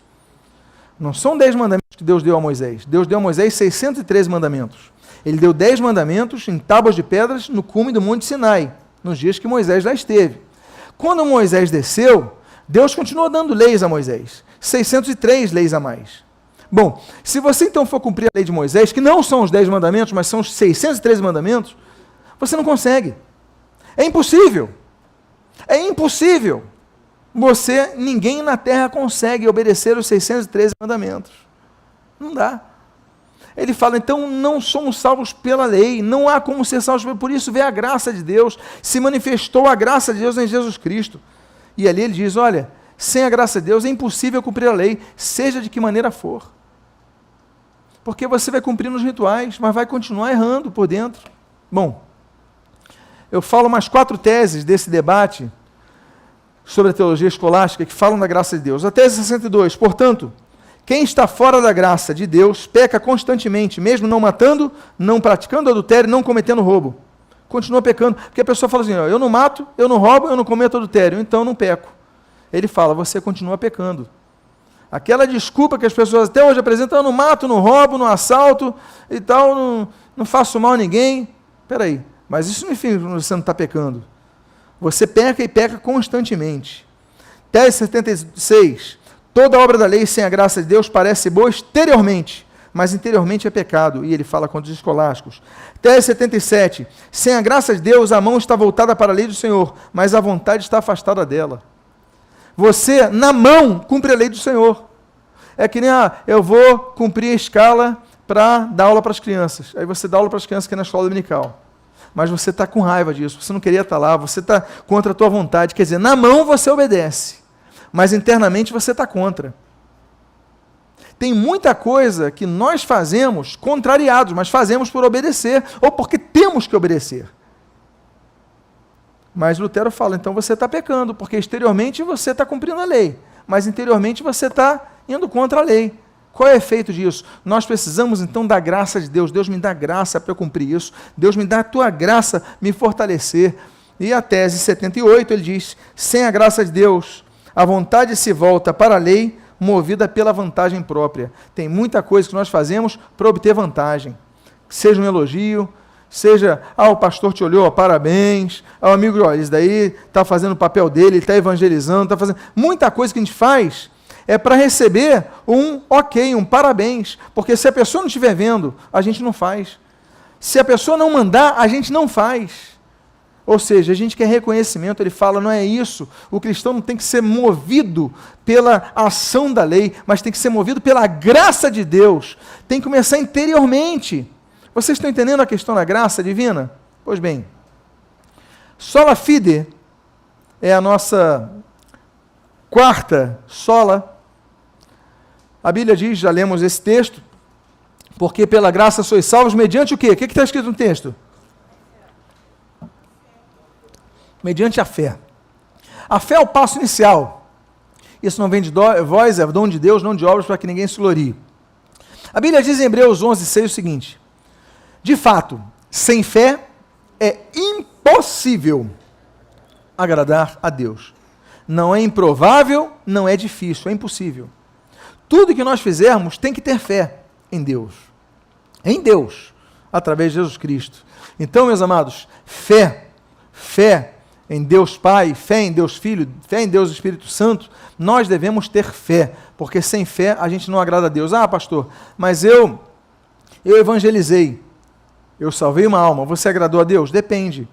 Não são 10 mandamentos que Deus deu a Moisés. Deus deu a Moisés 613 mandamentos. Ele deu 10 mandamentos em tábuas de pedras no cume do Monte Sinai, nos dias que Moisés lá esteve. Quando Moisés desceu, Deus continuou dando leis a Moisés. 603 leis a mais. Bom, se você então for cumprir a lei de Moisés, que não são os 10 mandamentos, mas são os 613 mandamentos, você não consegue. É impossível. É impossível. Ninguém na terra consegue obedecer os 613 mandamentos. Não dá. Ele fala, então, não somos salvos pela lei, não há como ser salvos, por isso veio a graça de Deus, se manifestou a graça de Deus em Jesus Cristo. E ali ele diz, olha, sem a graça de Deus é impossível cumprir a lei, seja de que maneira for. Porque você vai cumprir nos rituais, mas vai continuar errando por dentro. Bom, eu falo mais 4 teses desse debate sobre a teologia escolástica que falam da graça de Deus. A tese 62, portanto, quem está fora da graça de Deus peca constantemente, mesmo não matando, não praticando adultério, não cometendo roubo. continua pecando. Porque a pessoa fala assim, ó, eu não mato, eu não roubo, eu não cometo adultério, então eu não peco. Ele fala, você continua pecando. Aquela desculpa que as pessoas até hoje apresentam, eu não mato, não roubo, não assalto e tal, não faço mal a ninguém. Espera aí, mas isso não significa que você não está pecando. Você peca e peca constantemente. Tese 76. Toda obra da lei sem a graça de Deus parece boa exteriormente, mas interiormente é pecado. E ele fala contra os escolásticos. Tese 77. Sem a graça de Deus, a mão está voltada para a lei do Senhor, mas a vontade está afastada dela. Você, na mão, cumpre a lei do Senhor. É que nem, eu vou cumprir a escala para dar aula para as crianças. Aí você dá aula para as crianças que é na escola dominical. Mas você está com raiva disso, você não queria estar lá, você está contra a tua vontade. Quer dizer, na mão você obedece, mas internamente você está contra. Tem muita coisa que nós fazemos contrariados, mas fazemos por obedecer, ou porque temos que obedecer. Mas Lutero fala, então você está pecando, porque exteriormente você está cumprindo a lei, mas interiormente você está indo contra a lei. Qual é o efeito disso? Nós precisamos então da graça de Deus. Deus me dá graça para eu cumprir isso. Deus me dá a tua graça me fortalecer. E a tese 78, ele diz, sem a graça de Deus, a vontade se volta para a lei, movida pela vantagem própria. Tem muita coisa que nós fazemos para obter vantagem. Seja um elogio, seja, o pastor te olhou, parabéns, o amigo, olha, isso daí está fazendo o papel dele, está evangelizando, está fazendo... Muita coisa que a gente faz é para receber um ok, um parabéns, porque se a pessoa não estiver vendo, a gente não faz. Se a pessoa não mandar, a gente não faz. Ou seja, a gente quer reconhecimento, ele fala, não é isso, o cristão não tem que ser movido pela ação da lei, mas tem que ser movido pela graça de Deus, tem que começar interiormente. Vocês estão entendendo a questão da graça divina? Pois bem, sola fide é a nossa quarta sola. A Bíblia diz, já lemos esse texto, porque pela graça sois salvos mediante o quê? O que está escrito no texto? Mediante a fé. A fé é o passo inicial. Isso não vem de vós, é dom de Deus, não de obras, para que ninguém se glorie. A Bíblia diz em Hebreus 11:6 o seguinte, de fato, sem fé é impossível agradar a Deus. Não é improvável, não é difícil, é impossível. Tudo que nós fizermos tem que ter fé em Deus. Em Deus, através de Jesus Cristo. Então, meus amados, fé em Deus Pai, fé em Deus Filho, fé em Deus Espírito Santo, nós devemos ter fé, porque sem fé a gente não agrada a Deus. Pastor, mas eu evangelizei, eu salvei uma alma, você agradou a Deus? Depende.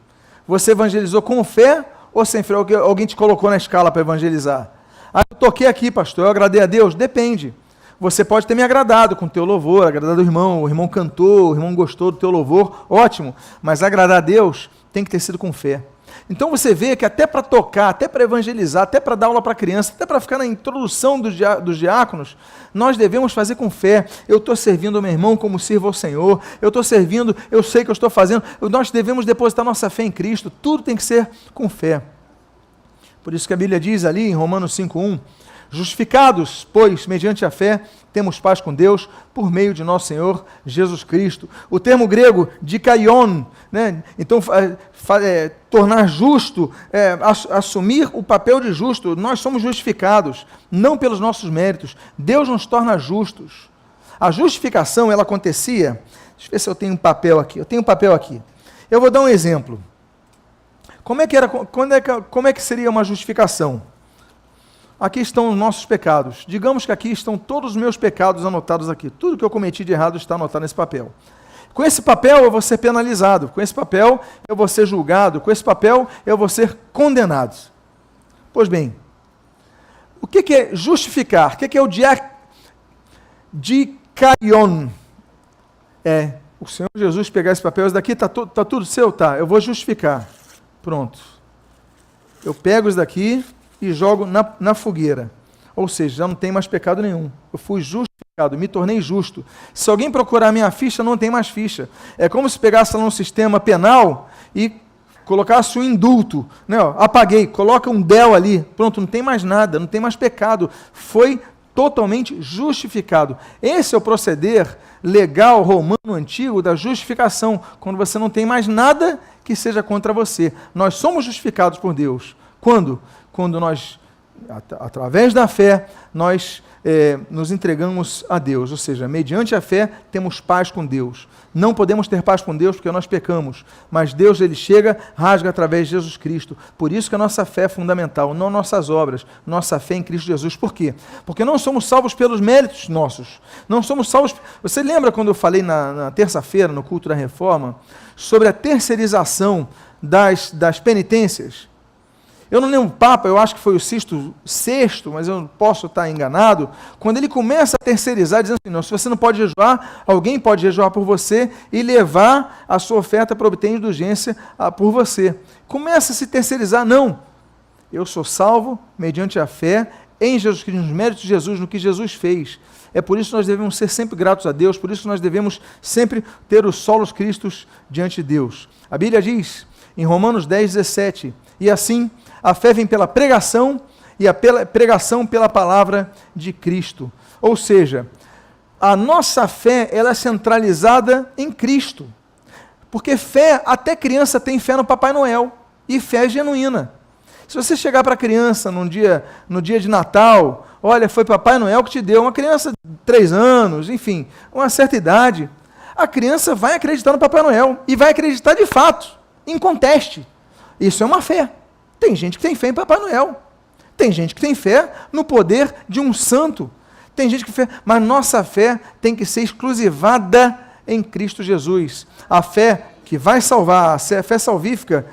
Você evangelizou com fé ou sem fé? Alguém te colocou na escala para evangelizar? Eu toquei aqui, pastor, eu agradei a Deus? Depende. Você pode ter me agradado com o teu louvor, agradado o irmão cantou, o irmão gostou do teu louvor, ótimo, mas agradar a Deus tem que ter sido com fé. Então você vê que até para tocar, até para evangelizar, até para dar aula para criança, até para ficar na introdução dos diáconos, nós devemos fazer com fé. Eu estou servindo ao meu irmão como sirvo ao Senhor, eu estou servindo, eu sei que eu estou fazendo, nós devemos depositar nossa fé em Cristo, tudo tem que ser com fé. Por isso que a Bíblia diz ali em Romanos 5:1, justificados, pois, mediante a fé, temos paz com Deus, por meio de nosso Senhor Jesus Cristo. O termo grego, dikaion, né? Então, tornar justo, assumir o papel de justo, nós somos justificados, não pelos nossos méritos, Deus nos torna justos. A justificação, ela acontecia, deixa eu ver se eu tenho um papel aqui, eu vou dar um exemplo. Como é que seria uma justificação? Aqui estão os nossos pecados. Digamos que aqui estão todos os meus pecados anotados aqui. Tudo que eu cometi de errado está anotado nesse papel. Com esse papel eu vou ser penalizado. Com esse papel eu vou ser julgado. Com esse papel eu vou ser condenado. Pois bem, o que é justificar? O que é o dikaion? É o Senhor Jesus pegar esse papel, isso daqui está tudo seu? Tá, eu vou justificar. Pronto. Eu pego isso daqui e jogo na fogueira. Ou seja, já não tem mais pecado nenhum. Eu fui justificado, me tornei justo. Se alguém procurar minha ficha, não tem mais ficha. É como se pegasse lá no sistema penal e colocasse um indulto. Né? Apaguei, coloca um del ali. Pronto, não tem mais nada, não tem mais pecado. Foi totalmente justificado. Esse é o proceder legal romano antigo da justificação, quando você não tem mais nada que seja contra você. Nós somos justificados por Deus. Quando? Quando nós, através da fé, nós nos entregamos a Deus, ou seja, mediante a fé temos paz com Deus. Não podemos ter paz com Deus porque nós pecamos, mas Deus, ele chega, rasga através de Jesus Cristo. Por isso que a nossa fé é fundamental, não nossas obras, nossa fé em Cristo Jesus. Por quê? Porque não somos salvos pelos méritos nossos, não somos salvos... Você lembra quando eu falei na terça-feira, no culto da Reforma, sobre a terceirização das penitências? Eu não lembro o Papa, eu acho que foi o Sixto, mas eu posso estar enganado, quando ele começa a terceirizar, dizendo assim, não, se você não pode jejuar, alguém pode jejuar por você e levar a sua oferta para obter indulgência por você. Começa a se terceirizar, não. Eu sou salvo mediante a fé em Jesus Cristo, nos méritos de Jesus, no que Jesus fez. É por isso que nós devemos ser sempre gratos a Deus, por isso que nós devemos sempre ter os solos Cristos diante de Deus. A Bíblia diz, em Romanos 10, 17, e assim... a fé vem pela pregação e a pregação pela palavra de Cristo. Ou seja, a nossa fé ela é centralizada em Cristo. Porque fé, até criança tem fé no Papai Noel. E fé genuína. Se você chegar para a criança no dia de Natal, olha, foi Papai Noel que te deu, uma criança de 3 anos, enfim, uma certa idade, a criança vai acreditar no Papai Noel. E vai acreditar de fato, inconteste. Isso é uma fé. Tem gente que tem fé em Papai Noel. Tem gente que tem fé no poder de um santo. Tem gente que tem fé, mas nossa fé tem que ser exclusivada em Cristo Jesus. A fé que vai salvar, a fé salvífica,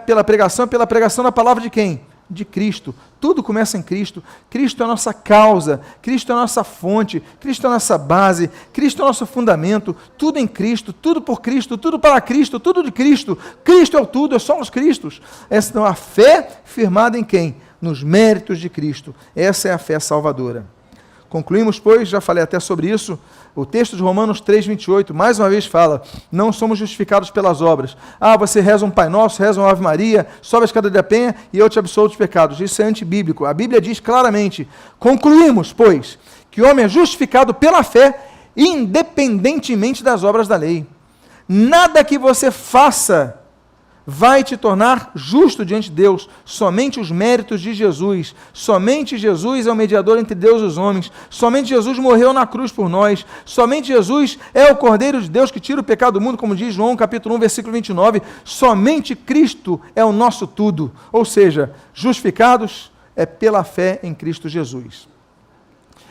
pela pregação da palavra de quem? De Cristo. Tudo começa em Cristo. Cristo é a nossa causa, Cristo é a nossa fonte, Cristo é a nossa base, Cristo é o nosso fundamento, tudo em Cristo, tudo por Cristo, tudo para Cristo, tudo de Cristo. Cristo é o tudo, é só os Cristos. Essa é a fé firmada em quem? Nos méritos de Cristo. Essa é a fé salvadora. Concluímos, pois, já falei até sobre isso, o texto de Romanos 3,28, mais uma vez fala, não somos justificados pelas obras. Ah, você reza um Pai Nosso, reza uma Ave Maria, sobe a escada da penha e eu te absolvo dos pecados. Isso é antibíblico. A Bíblia diz claramente, concluímos, pois, que o homem é justificado pela fé, independentemente das obras da lei. Nada que você faça vai te tornar justo diante de Deus, somente os méritos de Jesus, somente Jesus é o mediador entre Deus e os homens, somente Jesus morreu na cruz por nós, somente Jesus é o Cordeiro de Deus que tira o pecado do mundo, como diz João capítulo 1, versículo 29, somente Cristo é o nosso tudo, ou seja, justificados é pela fé em Cristo Jesus.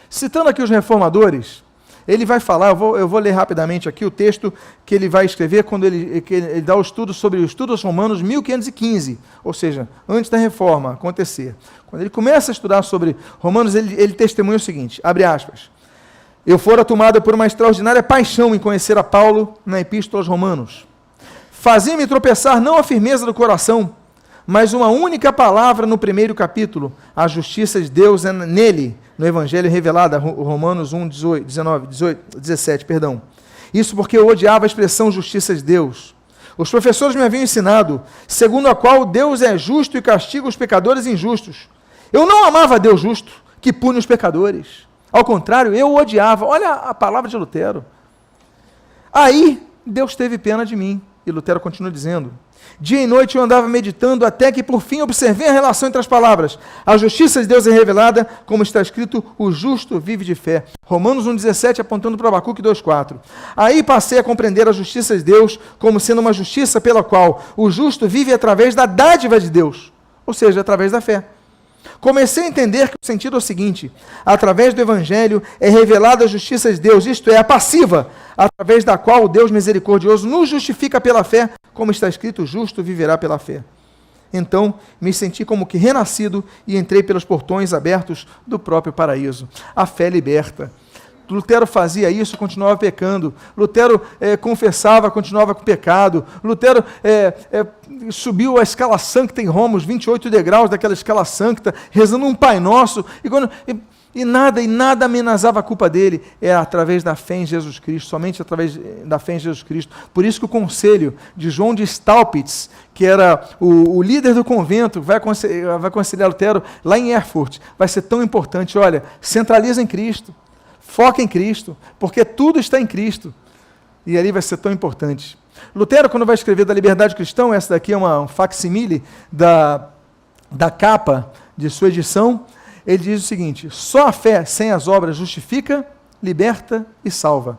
Citando aqui os reformadores, ele vai falar, eu vou ler rapidamente aqui o texto que ele vai escrever quando ele dá o estudo sobre os estudos romanos 1515, ou seja, antes da reforma acontecer. Quando ele começa a estudar sobre Romanos, ele testemunha o seguinte, abre aspas, eu fora tomado por uma extraordinária paixão em conhecer a Paulo na Epístola aos Romanos. Fazia-me tropeçar não a firmeza do coração, mas uma única palavra no primeiro capítulo, a justiça de Deus é nele, no Evangelho revelado, Romanos 1, 17. Isso porque eu odiava a expressão justiça de Deus. Os professores me haviam ensinado, segundo a qual Deus é justo e castiga os pecadores injustos. Eu não amava Deus justo, que pune os pecadores. Ao contrário, eu o odiava. Olha a palavra de Lutero. Aí, Deus teve pena de mim. E Lutero continua dizendo, dia e noite eu andava meditando até que por fim observei a relação entre as palavras. A justiça de Deus é revelada, como está escrito, o justo vive de fé. Romanos 1,17 apontando para Abacuque 2,4. Aí passei a compreender a justiça de Deus como sendo uma justiça pela qual o justo vive através da dádiva de Deus, ou seja, através da fé. Comecei a entender que o sentido é o seguinte, através do Evangelho é revelada a justiça de Deus, isto é, a passiva, através da qual o Deus misericordioso nos justifica pela fé, como está escrito, o justo viverá pela fé. Então, me senti como que renascido e entrei pelos portões abertos do próprio paraíso. A fé liberta. Lutero fazia isso, continuava pecando. Lutero confessava, continuava com pecado. Lutero subiu a escala sancta em Roma, os 28 degraus daquela escala sancta, rezando um Pai Nosso. E nada amenazava a culpa dele, era através da fé em Jesus Cristo, somente através da fé em Jesus Cristo. Por isso que o conselho de João de Staupitz, que era o líder do convento, vai aconselhar Lutero lá em Erfurt, vai ser tão importante. Olha, centraliza em Cristo, foca em Cristo, porque tudo está em Cristo. E ali vai ser tão importante. Lutero, quando vai escrever da liberdade cristã, essa daqui é um facsimile da capa de sua edição, ele diz o seguinte: só a fé sem as obras justifica, liberta e salva.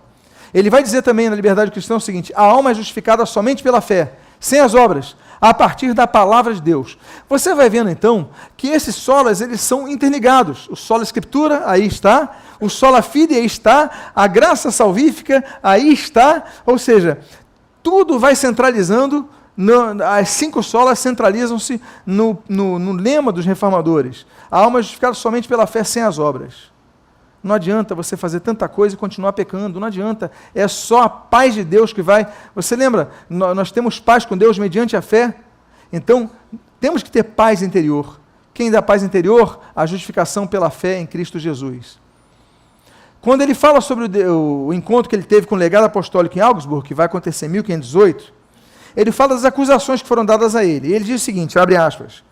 Ele vai dizer também na liberdade cristã o seguinte: a alma é justificada somente pela fé, sem as obras, a partir da palavra de Deus. Você vai vendo então que esses solas, eles são interligados. O sola escritura, aí está. O sola fide, aí está. A graça salvífica, aí está. Ou seja, tudo vai centralizando, as 5 solas centralizam-se no lema dos reformadores. A alma é justificada somente pela fé sem as obras. Não adianta você fazer tanta coisa e continuar pecando, não adianta. É só a paz de Deus que vai... Você lembra? Nós temos paz com Deus mediante a fé. Então, temos que ter paz interior. Quem dá paz interior? A justificação pela fé em Cristo Jesus. Quando ele fala sobre o encontro que ele teve com o legado apostólico em Augsburg, que vai acontecer em 1518, ele fala das acusações que foram dadas a ele. E ele diz o seguinte, abre aspas: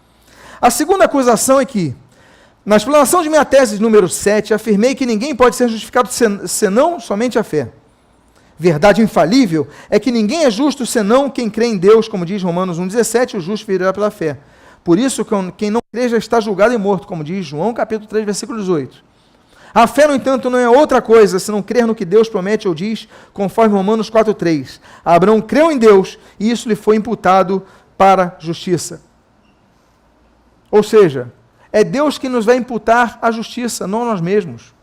a segunda acusação é que, na explanação de minha tese número 7, afirmei que ninguém pode ser justificado senão somente a fé. Verdade infalível é que ninguém é justo senão quem crê em Deus, como diz Romanos 1,17, o justo viverá pela fé. Por isso, quem não crê já está julgado e morto, como diz João capítulo 3, versículo 18. A fé, no entanto, não é outra coisa senão crer no que Deus promete ou diz, conforme Romanos 4,3. Abraão creu em Deus e isso lhe foi imputado para justiça. Ou seja, é Deus que nos vai imputar a justiça, não nós mesmos.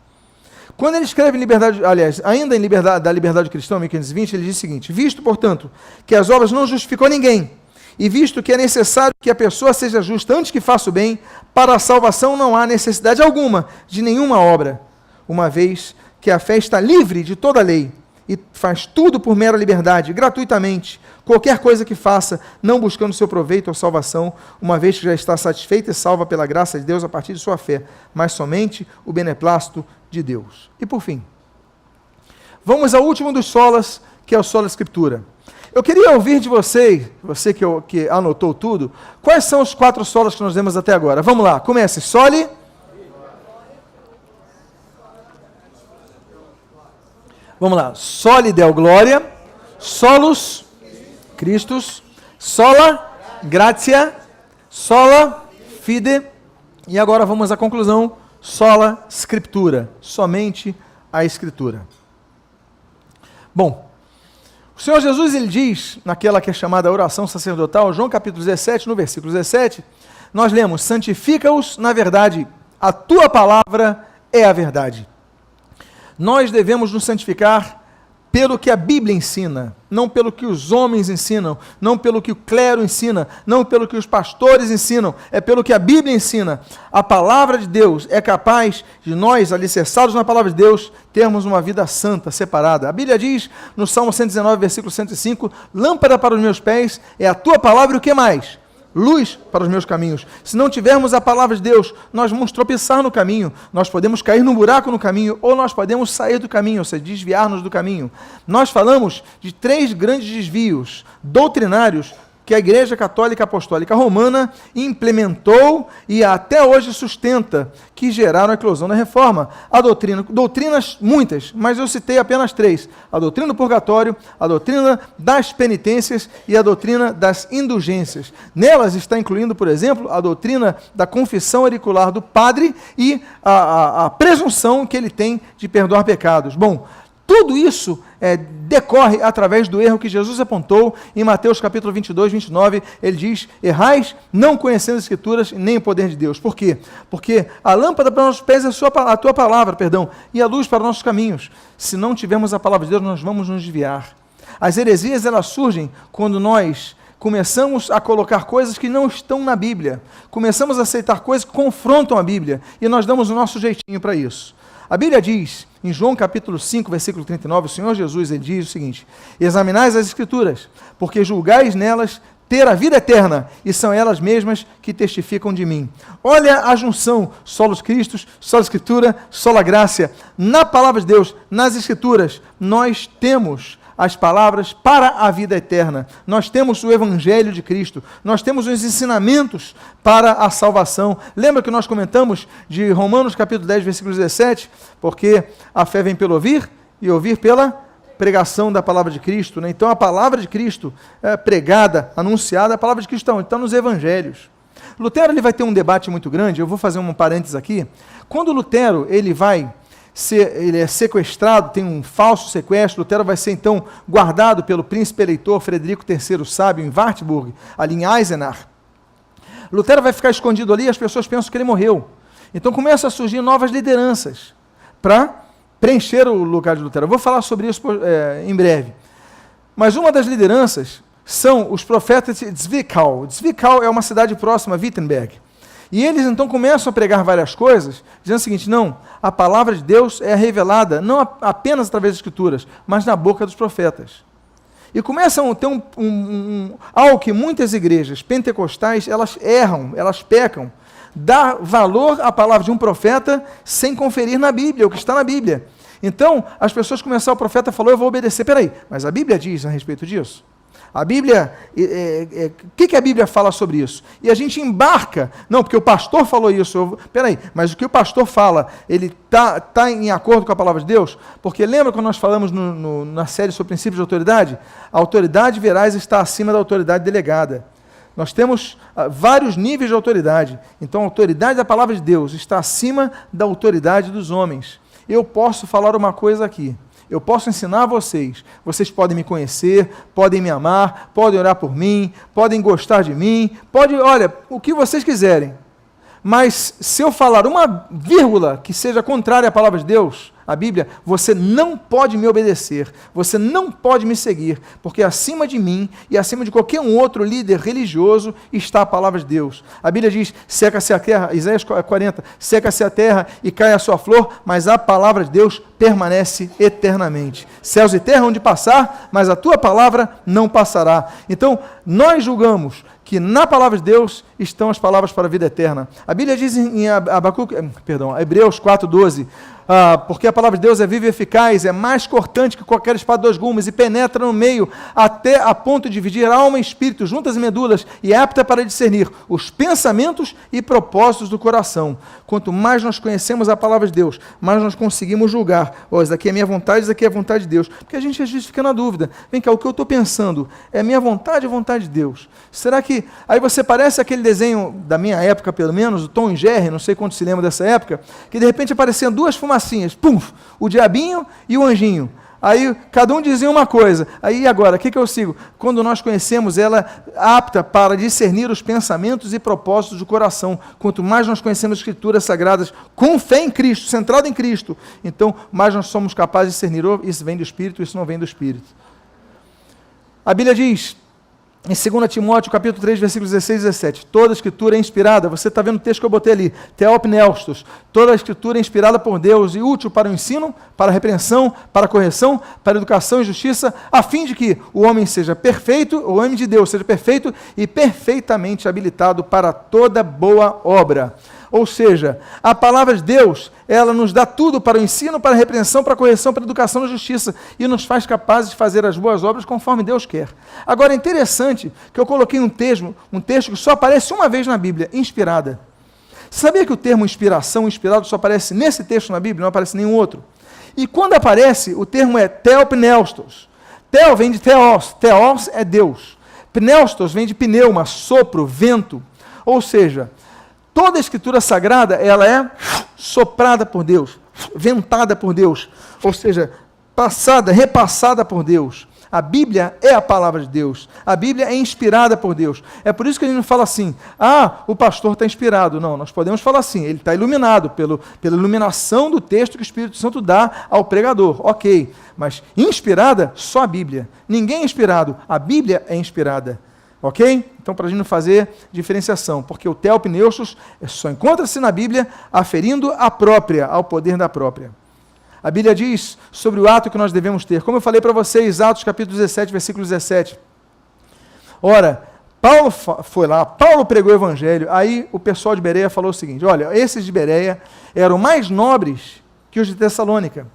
Quando ele escreve em Liberdade, aliás, ainda em da Liberdade Cristã, 1520, ele diz o seguinte: visto, portanto, que as obras não justificam ninguém, e visto que é necessário que a pessoa seja justa antes que faça o bem, para a salvação não há necessidade alguma de nenhuma obra, uma vez que a fé está livre de toda a lei, e faz tudo por mera liberdade, gratuitamente, qualquer coisa que faça, não buscando seu proveito ou salvação, uma vez que já está satisfeita e salva pela graça de Deus a partir de sua fé, mas somente o beneplácito de Deus. E por fim, vamos ao último dos solas, que é o sola escritura. Eu queria ouvir de você que anotou tudo, quais são os 4 solas que nós vemos até agora. Vamos lá, comece. Soli. Vamos lá. Soli Deo Gloria, Solus Christus, Sola Gratia, Sola Fide, e agora vamos à conclusão, Sola Scriptura, somente a Escritura. Bom, o Senhor Jesus, ele diz, naquela que é chamada oração sacerdotal, João capítulo 17, no versículo 17, nós lemos: santifica-os na verdade, a tua palavra é a verdade. Nós devemos nos santificar pelo que a Bíblia ensina, não pelo que os homens ensinam, não pelo que o clero ensina, não pelo que os pastores ensinam, é pelo que a Bíblia ensina. A palavra de Deus é capaz de nós, alicerçados na palavra de Deus, termos uma vida santa, separada. A Bíblia diz, no Salmo 119, versículo 105, lâmpada para os meus pés é a tua palavra e o que mais? Luz para os meus caminhos. Se não tivermos a palavra de Deus, nós vamos tropeçar no caminho, nós podemos cair num buraco no caminho, ou nós podemos sair do caminho, ou seja, desviar-nos do caminho. Nós falamos de 3 grandes desvios doutrinários que a Igreja Católica Apostólica Romana implementou e até hoje sustenta, que geraram a eclosão da Reforma. A doutrinas muitas, mas eu citei apenas 3. A doutrina do purgatório, a doutrina das penitências e a doutrina das indulgências. Nelas está incluindo, por exemplo, a doutrina da confissão auricular do padre e a presunção que ele tem de perdoar pecados. Bom, tudo isso decorre através do erro que Jesus apontou em Mateus capítulo 22, 29. Ele diz: errais não conhecendo as Escrituras nem o poder de Deus. Por quê? Porque a lâmpada para nossos pés é a tua palavra, e a luz para nossos caminhos. Se não tivermos a palavra de Deus, nós vamos nos desviar. As heresias, elas surgem quando nós começamos a colocar coisas que não estão na Bíblia. Começamos a aceitar coisas que confrontam a Bíblia e nós damos o nosso jeitinho para isso. A Bíblia diz, em João capítulo 5, versículo 39, o Senhor Jesus, ele diz o seguinte: examinais as Escrituras, porque julgais nelas ter a vida eterna, e são elas mesmas que testificam de mim. Olha a junção, solos Christus, sola Escritura, sola Gracia. Na palavra de Deus, nas Escrituras, nós temos as palavras para a vida eterna. Nós temos o Evangelho de Cristo. Nós temos os ensinamentos para a salvação. Lembra que nós comentamos de Romanos capítulo 10, versículo 17? Porque a fé vem pelo ouvir, e ouvir pela pregação da palavra de Cristo, né? Então a palavra de Cristo pregada, anunciada, a palavra de Cristo está nos evangelhos. Lutero ele vai ter um debate muito grande, eu vou fazer um parênteses aqui. Quando Lutero ele é sequestrado, tem um falso sequestro, Lutero vai ser então guardado pelo príncipe eleitor Frederico III Sábio em Wartburg, ali em Eisenach. Lutero vai ficar escondido ali e as pessoas pensam que ele morreu. Então começam a surgir novas lideranças para preencher o lugar de Lutero. Eu vou falar sobre isso em breve. Mas uma das lideranças são os profetas de Zwickau. Zwickau é uma cidade próxima a Wittenberg. E eles então começam a pregar várias coisas, dizendo o seguinte: não, a palavra de Deus é revelada não apenas através das Escrituras, mas na boca dos profetas. E começam a ter algo que muitas igrejas pentecostais, elas erram, elas pecam, dar valor à palavra de um profeta sem conferir na Bíblia, o que está na Bíblia. Então, as pessoas começaram, o profeta falou, eu vou obedecer. Peraí, mas a Bíblia diz a respeito disso? A Bíblia, o que a Bíblia fala sobre isso? E a gente embarca, não, porque o pastor falou isso, peraí, mas o que o pastor fala, ele está em acordo com a palavra de Deus? Porque lembra quando nós falamos na série sobre princípios de autoridade? A autoridade veraz está acima da autoridade delegada. Nós temos vários níveis de autoridade. Então, a autoridade da palavra de Deus está acima da autoridade dos homens. Eu posso falar uma coisa aqui. Eu posso ensinar a vocês. Vocês podem me conhecer, podem me amar, podem orar por mim, podem gostar de mim, olha, o que vocês quiserem. Mas se eu falar uma vírgula que seja contrária à palavra de Deus, a Bíblia, você não pode me obedecer, você não pode me seguir, porque acima de mim e acima de qualquer um outro líder religioso está a palavra de Deus. A Bíblia diz, seca-se a terra, Isaías 40, seca-se a terra e cai a sua flor, mas a palavra de Deus permanece eternamente. Céus e terra onde passar, mas a tua palavra não passará. Então, nós julgamos que na palavra de Deus estão as palavras para a vida eterna. A Bíblia diz em Hebreus 4:12, porque a palavra de Deus é viva e eficaz, é mais cortante que qualquer espada de dois gumes, e penetra no meio até a ponto de dividir alma e espírito, juntas e medulas, e é apta para discernir os pensamentos e propósitos do coração. Quanto mais nós conhecemos a palavra de Deus, mais nós conseguimos julgar, isso daqui é minha vontade, isso daqui é a vontade de Deus. Porque a gente às vezes fica na dúvida, vem cá, o que eu estou pensando é minha vontade ou a vontade de Deus? Será que, aí você parece aquele desenho da minha época pelo menos, o Tom e Jerry, não sei quantos se lembram dessa época, que de repente apareciam duas fumacinhas, pum, o diabinho e o anjinho. Aí cada um dizia uma coisa. Aí agora, o que eu sigo? Quando nós conhecemos ela apta para discernir os pensamentos e propósitos do coração, quanto mais nós conhecemos as Escrituras Sagradas com fé em Cristo, centrado em Cristo, então mais nós somos capazes de discernir, isso vem do Espírito, isso não vem do Espírito. A Bíblia diz, em 2 Timóteo, capítulo 3, versículos 16 e 17, toda a Escritura é inspirada, você está vendo o texto que eu botei ali, Theopneustos, toda a Escritura é inspirada por Deus e útil para o ensino, para a repreensão, para a correção, para a educação e justiça, a fim de que o homem seja perfeito, o homem de Deus seja perfeito e perfeitamente habilitado para toda boa obra. Ou seja, a palavra de Deus, ela nos dá tudo para o ensino, para a repreensão, para a correção, para a educação e justiça, e nos faz capazes de fazer as boas obras conforme Deus quer. Agora, é interessante que eu coloquei um texto que só aparece uma vez na Bíblia, inspirada. Sabia que o termo inspiração, inspirado, só aparece nesse texto na Bíblia, não aparece em nenhum outro? E quando aparece, o termo é theopneustos. Theo vem de theos, theos é Deus. Pneustos vem de pneuma, sopro, vento. Ou seja, toda a Escritura Sagrada, ela é soprada por Deus, ventada por Deus, ou seja, passada, repassada por Deus. A Bíblia é a palavra de Deus. A Bíblia é inspirada por Deus. É por isso que a gente não fala assim, o pastor está inspirado. Não, nós podemos falar assim, ele está iluminado pela iluminação do texto que o Espírito Santo dá ao pregador. Ok, mas inspirada, só a Bíblia. Ninguém é inspirado, a Bíblia é inspirada. Ok? Então, para a gente não fazer diferenciação, porque o theopneustos só encontra-se na Bíblia aferindo a própria, ao poder da própria. A Bíblia diz sobre o ato que nós devemos ter. Como eu falei para vocês, Atos capítulo 17, versículo 17. Ora, Paulo foi lá, Paulo pregou o evangelho, aí o pessoal de Bereia falou o seguinte, olha, esses de Bereia eram mais nobres que os de Tessalônica,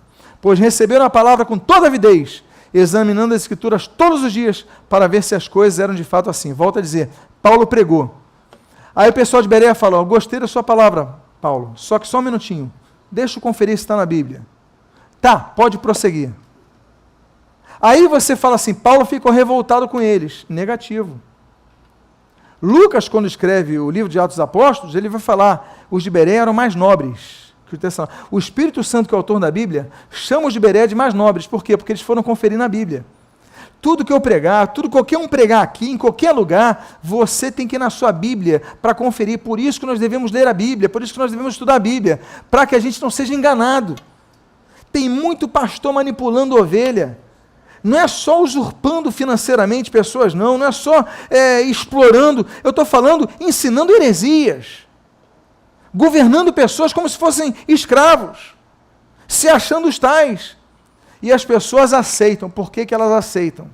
pois receberam a palavra com toda avidez, examinando as escrituras todos os dias, para ver se as coisas eram de fato assim. Volto a dizer, Paulo pregou. Aí o pessoal de Bereia falou, gostei da sua palavra, Paulo, só que só um minutinho, deixa eu conferir se está na Bíblia. Tá, pode prosseguir. Aí você fala assim, Paulo ficou revoltado com eles. Negativo. Lucas, quando escreve o livro de Atos dos Apóstolos, ele vai falar, os de Bereia eram mais nobres que o Tessalônica. O Espírito Santo, que é o autor da Bíblia, chama os de Bereia de mais nobres. Por quê? Porque eles foram conferir na Bíblia. Tudo que eu pregar, tudo que qualquer um pregar aqui, em qualquer lugar, você tem que ir na sua Bíblia para conferir. Por isso que nós devemos ler a Bíblia, por isso que nós devemos estudar a Bíblia, para que a gente não seja enganado. Tem muito pastor manipulando ovelha. Não é só usurpando financeiramente pessoas, não é só explorando, eu estou falando, ensinando heresias, governando pessoas como se fossem escravos, se achando os tais, e as pessoas aceitam. Por que elas aceitam?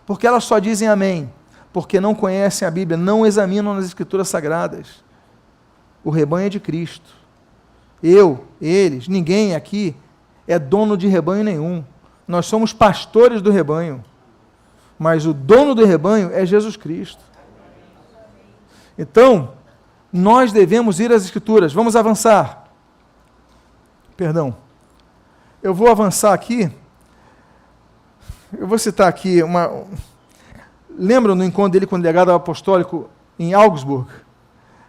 Porque elas só dizem amém, porque não conhecem a Bíblia, não examinam as Escrituras Sagradas. O rebanho é de Cristo, eles, ninguém aqui é dono de rebanho nenhum. Nós somos pastores do rebanho, mas o dono do rebanho é Jesus Cristo. Então, nós devemos ir às Escrituras. Vamos avançar. Perdão. Eu vou avançar aqui. Eu vou citar aqui Lembram do encontro dele com o delegado apostólico em Augsburg,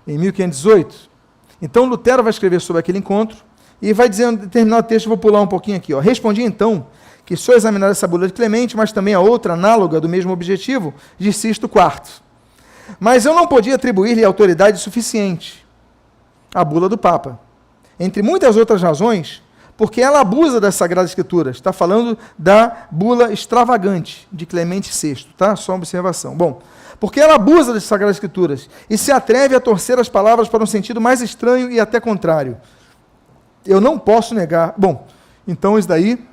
em 1518? Então, Lutero vai escrever sobre aquele encontro e vai dizer, em determinado texto, vou pular um pouquinho aqui. Respondi então que só examinar essa bula de Clemente, mas também a outra análoga do mesmo objetivo, de Sisto IV. Mas eu não podia atribuir-lhe autoridade suficiente, a bula do Papa. Entre muitas outras razões, porque ela abusa das Sagradas Escrituras. Está falando da bula extravagante de Clemente VI, tá? Só uma observação. Bom, porque ela abusa das Sagradas Escrituras e se atreve a torcer as palavras para um sentido mais estranho e até contrário. Eu não posso negar. Bom, então isso daí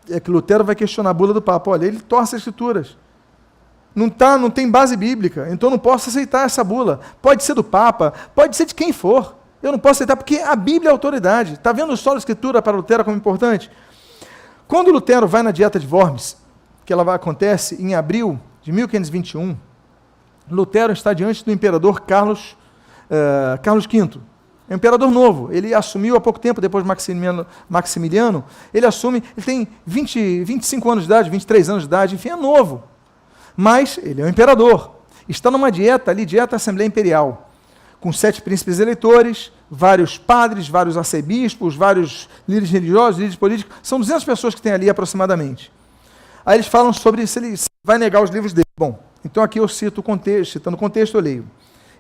é que Lutero vai questionar a bula do Papa. Olha, ele torce as Escrituras. Não tem base bíblica, então não posso aceitar essa bula. Pode ser do Papa, pode ser de quem for. Eu não posso aceitar porque a Bíblia é a autoridade. Está vendo só a Escritura para Lutero como importante? Quando Lutero vai na Dieta de Worms, que ela acontece em abril de 1521, Lutero está diante do imperador Carlos V. É um imperador novo, ele assumiu há pouco tempo, depois de Maximiliano, ele tem 25 anos de idade, 23 anos de idade, enfim, é novo. Mas ele é um imperador, está numa dieta ali, dieta Assembleia Imperial, com 7 príncipes eleitores, vários padres, vários arcebispos, vários líderes religiosos, líderes políticos, são 200 pessoas que tem ali aproximadamente. Aí eles falam sobre se ele vai negar os livros dele. Bom, então aqui eu cito o contexto, citando o contexto eu leio.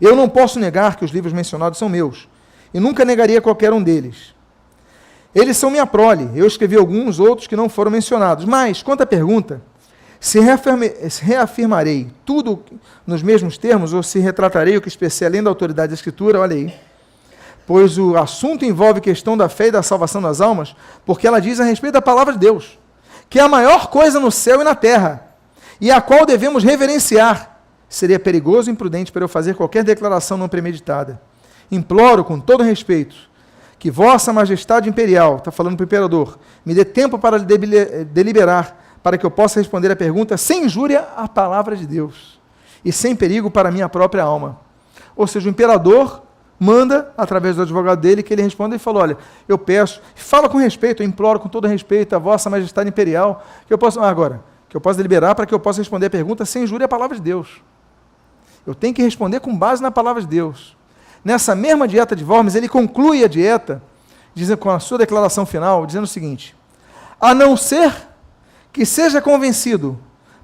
Eu não posso negar que os livros mencionados são meus, e nunca negaria qualquer um deles. Eles são minha prole, eu escrevi alguns outros que não foram mencionados, mas, quanto à pergunta, se reafirmarei tudo nos mesmos termos, ou se retratarei o que expressei além da autoridade da Escritura, olha aí, pois o assunto envolve questão da fé e da salvação das almas, porque ela diz a respeito da palavra de Deus, que é a maior coisa no céu e na terra, e a qual devemos reverenciar. Seria perigoso e imprudente para eu fazer qualquer declaração não premeditada. Imploro, com todo respeito, que vossa majestade imperial, está falando para o imperador, me dê tempo para deliberar, para que eu possa responder a pergunta sem injúria à palavra de Deus, e sem perigo para a minha própria alma. Ou seja, o imperador manda, através do advogado dele, que ele responda e fala, olha, eu peço, fala com respeito, eu imploro com todo respeito a vossa majestade imperial, que eu possa deliberar para que eu possa responder a pergunta sem injúria à palavra de Deus. Eu tenho que responder com base na palavra de Deus. Nessa mesma dieta de Worms, ele conclui a dieta, com a sua declaração final, dizendo o seguinte, a não ser que seja convencido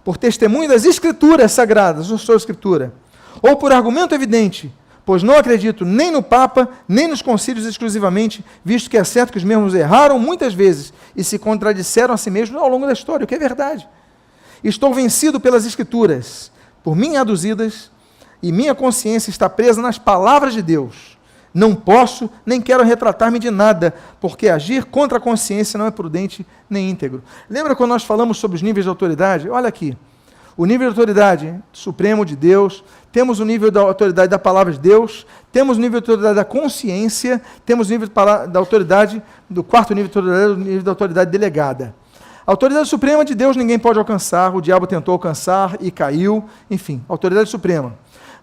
por testemunho das Escrituras Sagradas, ou sua Escritura, ou por argumento evidente, pois não acredito nem no Papa, nem nos concílios exclusivamente, visto que é certo que os mesmos erraram muitas vezes e se contradisseram a si mesmos ao longo da história, o que é verdade. Estou vencido pelas Escrituras, por mim aduzidas, e minha consciência está presa nas palavras de Deus. Não posso, nem quero retratar-me de nada, porque agir contra a consciência não é prudente nem íntegro. Lembra quando nós falamos sobre os níveis de autoridade? Olha aqui, o nível de autoridade supremo de Deus temos o nível da autoridade da palavra de Deus, temos o nível da autoridade da consciência, temos o nível da autoridade, do quarto nível de autoridade, o nível da autoridade delegada. A autoridade suprema de Deus ninguém pode alcançar, o diabo tentou alcançar e caiu, enfim, autoridade suprema.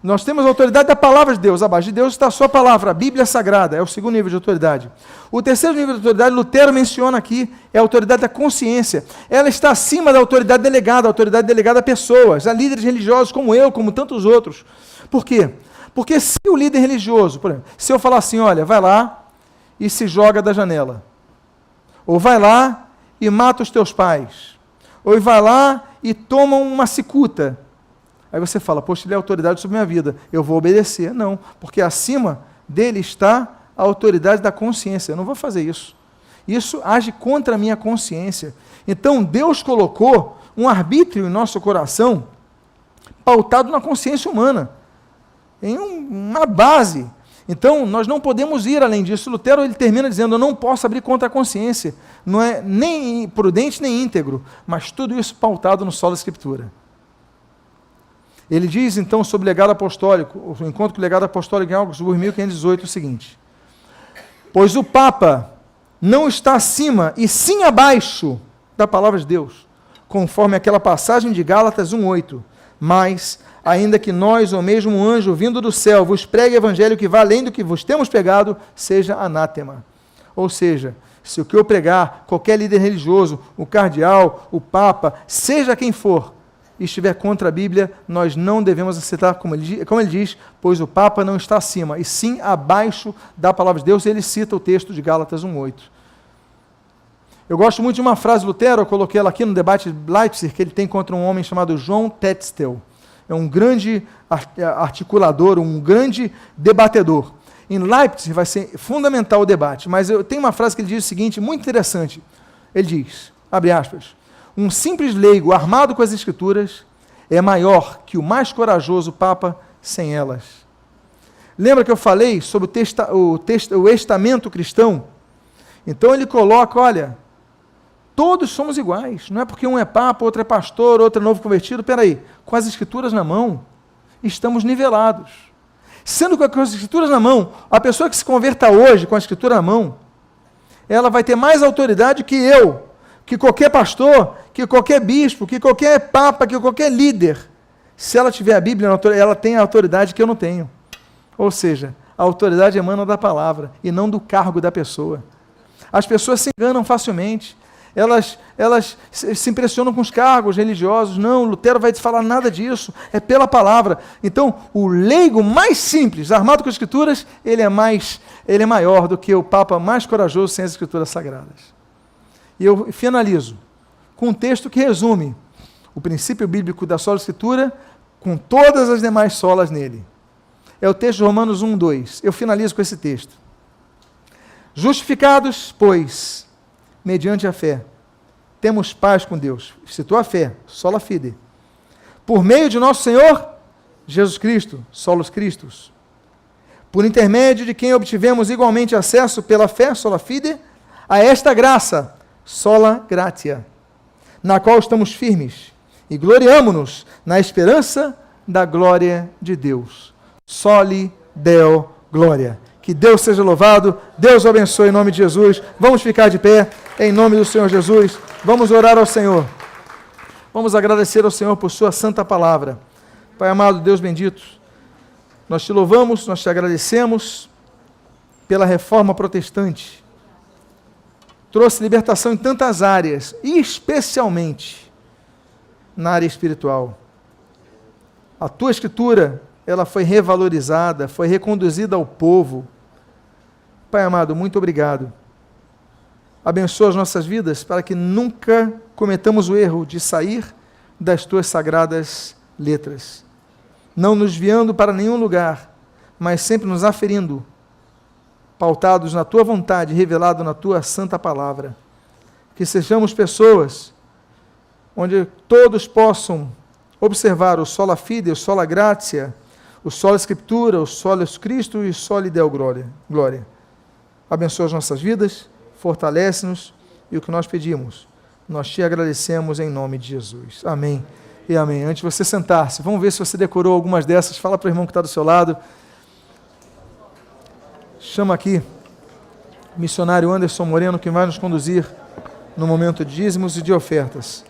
Nós temos a autoridade da palavra de Deus, abaixo de Deus está a sua palavra, a Bíblia Sagrada, é o segundo nível de autoridade. O terceiro nível de autoridade, Lutero menciona aqui, é a autoridade da consciência. Ela está acima da autoridade delegada a pessoas, a líderes religiosos como eu, como tantos outros. Por quê? Porque se o líder religioso, por exemplo, se eu falar assim, olha, vai lá e se joga da janela, ou vai lá e mata os teus pais, ou vai lá e toma uma cicuta, aí você fala, poxa, ele é autoridade sobre minha vida, eu vou obedecer. Não, porque acima dele está a autoridade da consciência. Eu não vou fazer isso. Isso age contra a minha consciência. Então, Deus colocou um arbítrio em nosso coração pautado na consciência humana, em uma base. Então, nós não podemos ir além disso. Lutero ele termina dizendo, eu não posso abrir contra a consciência. Não é nem prudente nem íntegro, mas tudo isso pautado no solo da Escritura. Ele diz, então, sobre o legado apostólico, o encontro com o legado apostólico em Augsburgo, 1518, o seguinte: pois o Papa não está acima, e sim abaixo da palavra de Deus, conforme aquela passagem de Gálatas 1,8. Mas, ainda que nós, ou mesmo um anjo vindo do céu, vos pregue o evangelho que vá além do que vos temos pregado, seja anátema. Ou seja, se o que eu pregar, qualquer líder religioso, o cardeal, o Papa, seja quem for, estiver contra a Bíblia, nós não devemos aceitar, como ele diz, pois o Papa não está acima, e sim abaixo da palavra de Deus. Ele cita o texto de Gálatas 1,8. Eu gosto muito de uma frase de Lutero, eu coloquei ela aqui no debate de Leipzig, que ele tem contra um homem chamado João Tetzel. É um grande articulador, um grande debatedor. Em Leipzig vai ser fundamental o debate, mas eu tenho uma frase que ele diz o seguinte, muito interessante. Ele diz, abre aspas, um simples leigo armado com as Escrituras é maior que o mais corajoso Papa sem elas. Lembra que eu falei sobre o estamento cristão? Então ele coloca, olha, todos somos iguais. Não é porque um é Papa, outro é pastor, outro é novo convertido. Peraí, com as Escrituras na mão, estamos nivelados. Sendo que com as Escrituras na mão, a pessoa que se converta hoje com a Escritura na mão, ela vai ter mais autoridade que eu, que qualquer pastor, que qualquer bispo, que qualquer papa, que qualquer líder. Se ela tiver a Bíblia, ela tem a autoridade que eu não tenho. Ou seja, a autoridade emana da palavra e não do cargo da pessoa. As pessoas se enganam facilmente. Elas se impressionam com os cargos religiosos. Não, Lutero vai te falar nada disso. É pela palavra. Então, o leigo mais simples, armado com as Escrituras, ele é maior do que o Papa mais corajoso sem as Escrituras Sagradas. E eu finalizo com um texto que resume o princípio bíblico da sola Escritura com todas as demais solas nele. É o texto de Romanos 1:2. Eu finalizo com esse texto. Justificados, pois, mediante a fé, temos paz com Deus. Citou a fé, sola fide. Por meio de nosso Senhor Jesus Cristo, solos Christus. Por intermédio de quem obtivemos igualmente acesso pela fé, sola fide, a esta graça, sola gratia, na qual estamos firmes e gloriamo-nos na esperança da glória de Deus. Soli Deo Glória. Que Deus seja louvado, Deus o abençoe em nome de Jesus. Vamos ficar de pé em nome do Senhor Jesus. Vamos orar ao Senhor. Vamos agradecer ao Senhor por sua santa palavra. Pai amado, Deus bendito, nós te louvamos, nós te agradecemos pela reforma protestante. Trouxe libertação em tantas áreas, e especialmente na área espiritual. A tua Escritura, ela foi revalorizada, foi reconduzida ao povo. Pai amado, muito obrigado. Abençoa as nossas vidas para que nunca cometamos o erro de sair das tuas sagradas letras, não nos desviando para nenhum lugar, mas sempre nos aferindo, pautados na tua vontade, revelado na tua santa palavra. Que sejamos pessoas onde todos possam observar o sola fide, o sola gratia, o sola Escritura, o solus Christo e o soli Deo Glória. Abençoa as nossas vidas, fortalece-nos e o que nós pedimos, nós te agradecemos em nome de Jesus. Amém e amém. Antes de você sentar-se, vamos ver se você decorou algumas dessas. Fala para o irmão que está do seu lado. Chama aqui o missionário Anderson Moreno, que vai nos conduzir no momento de dízimos e de ofertas.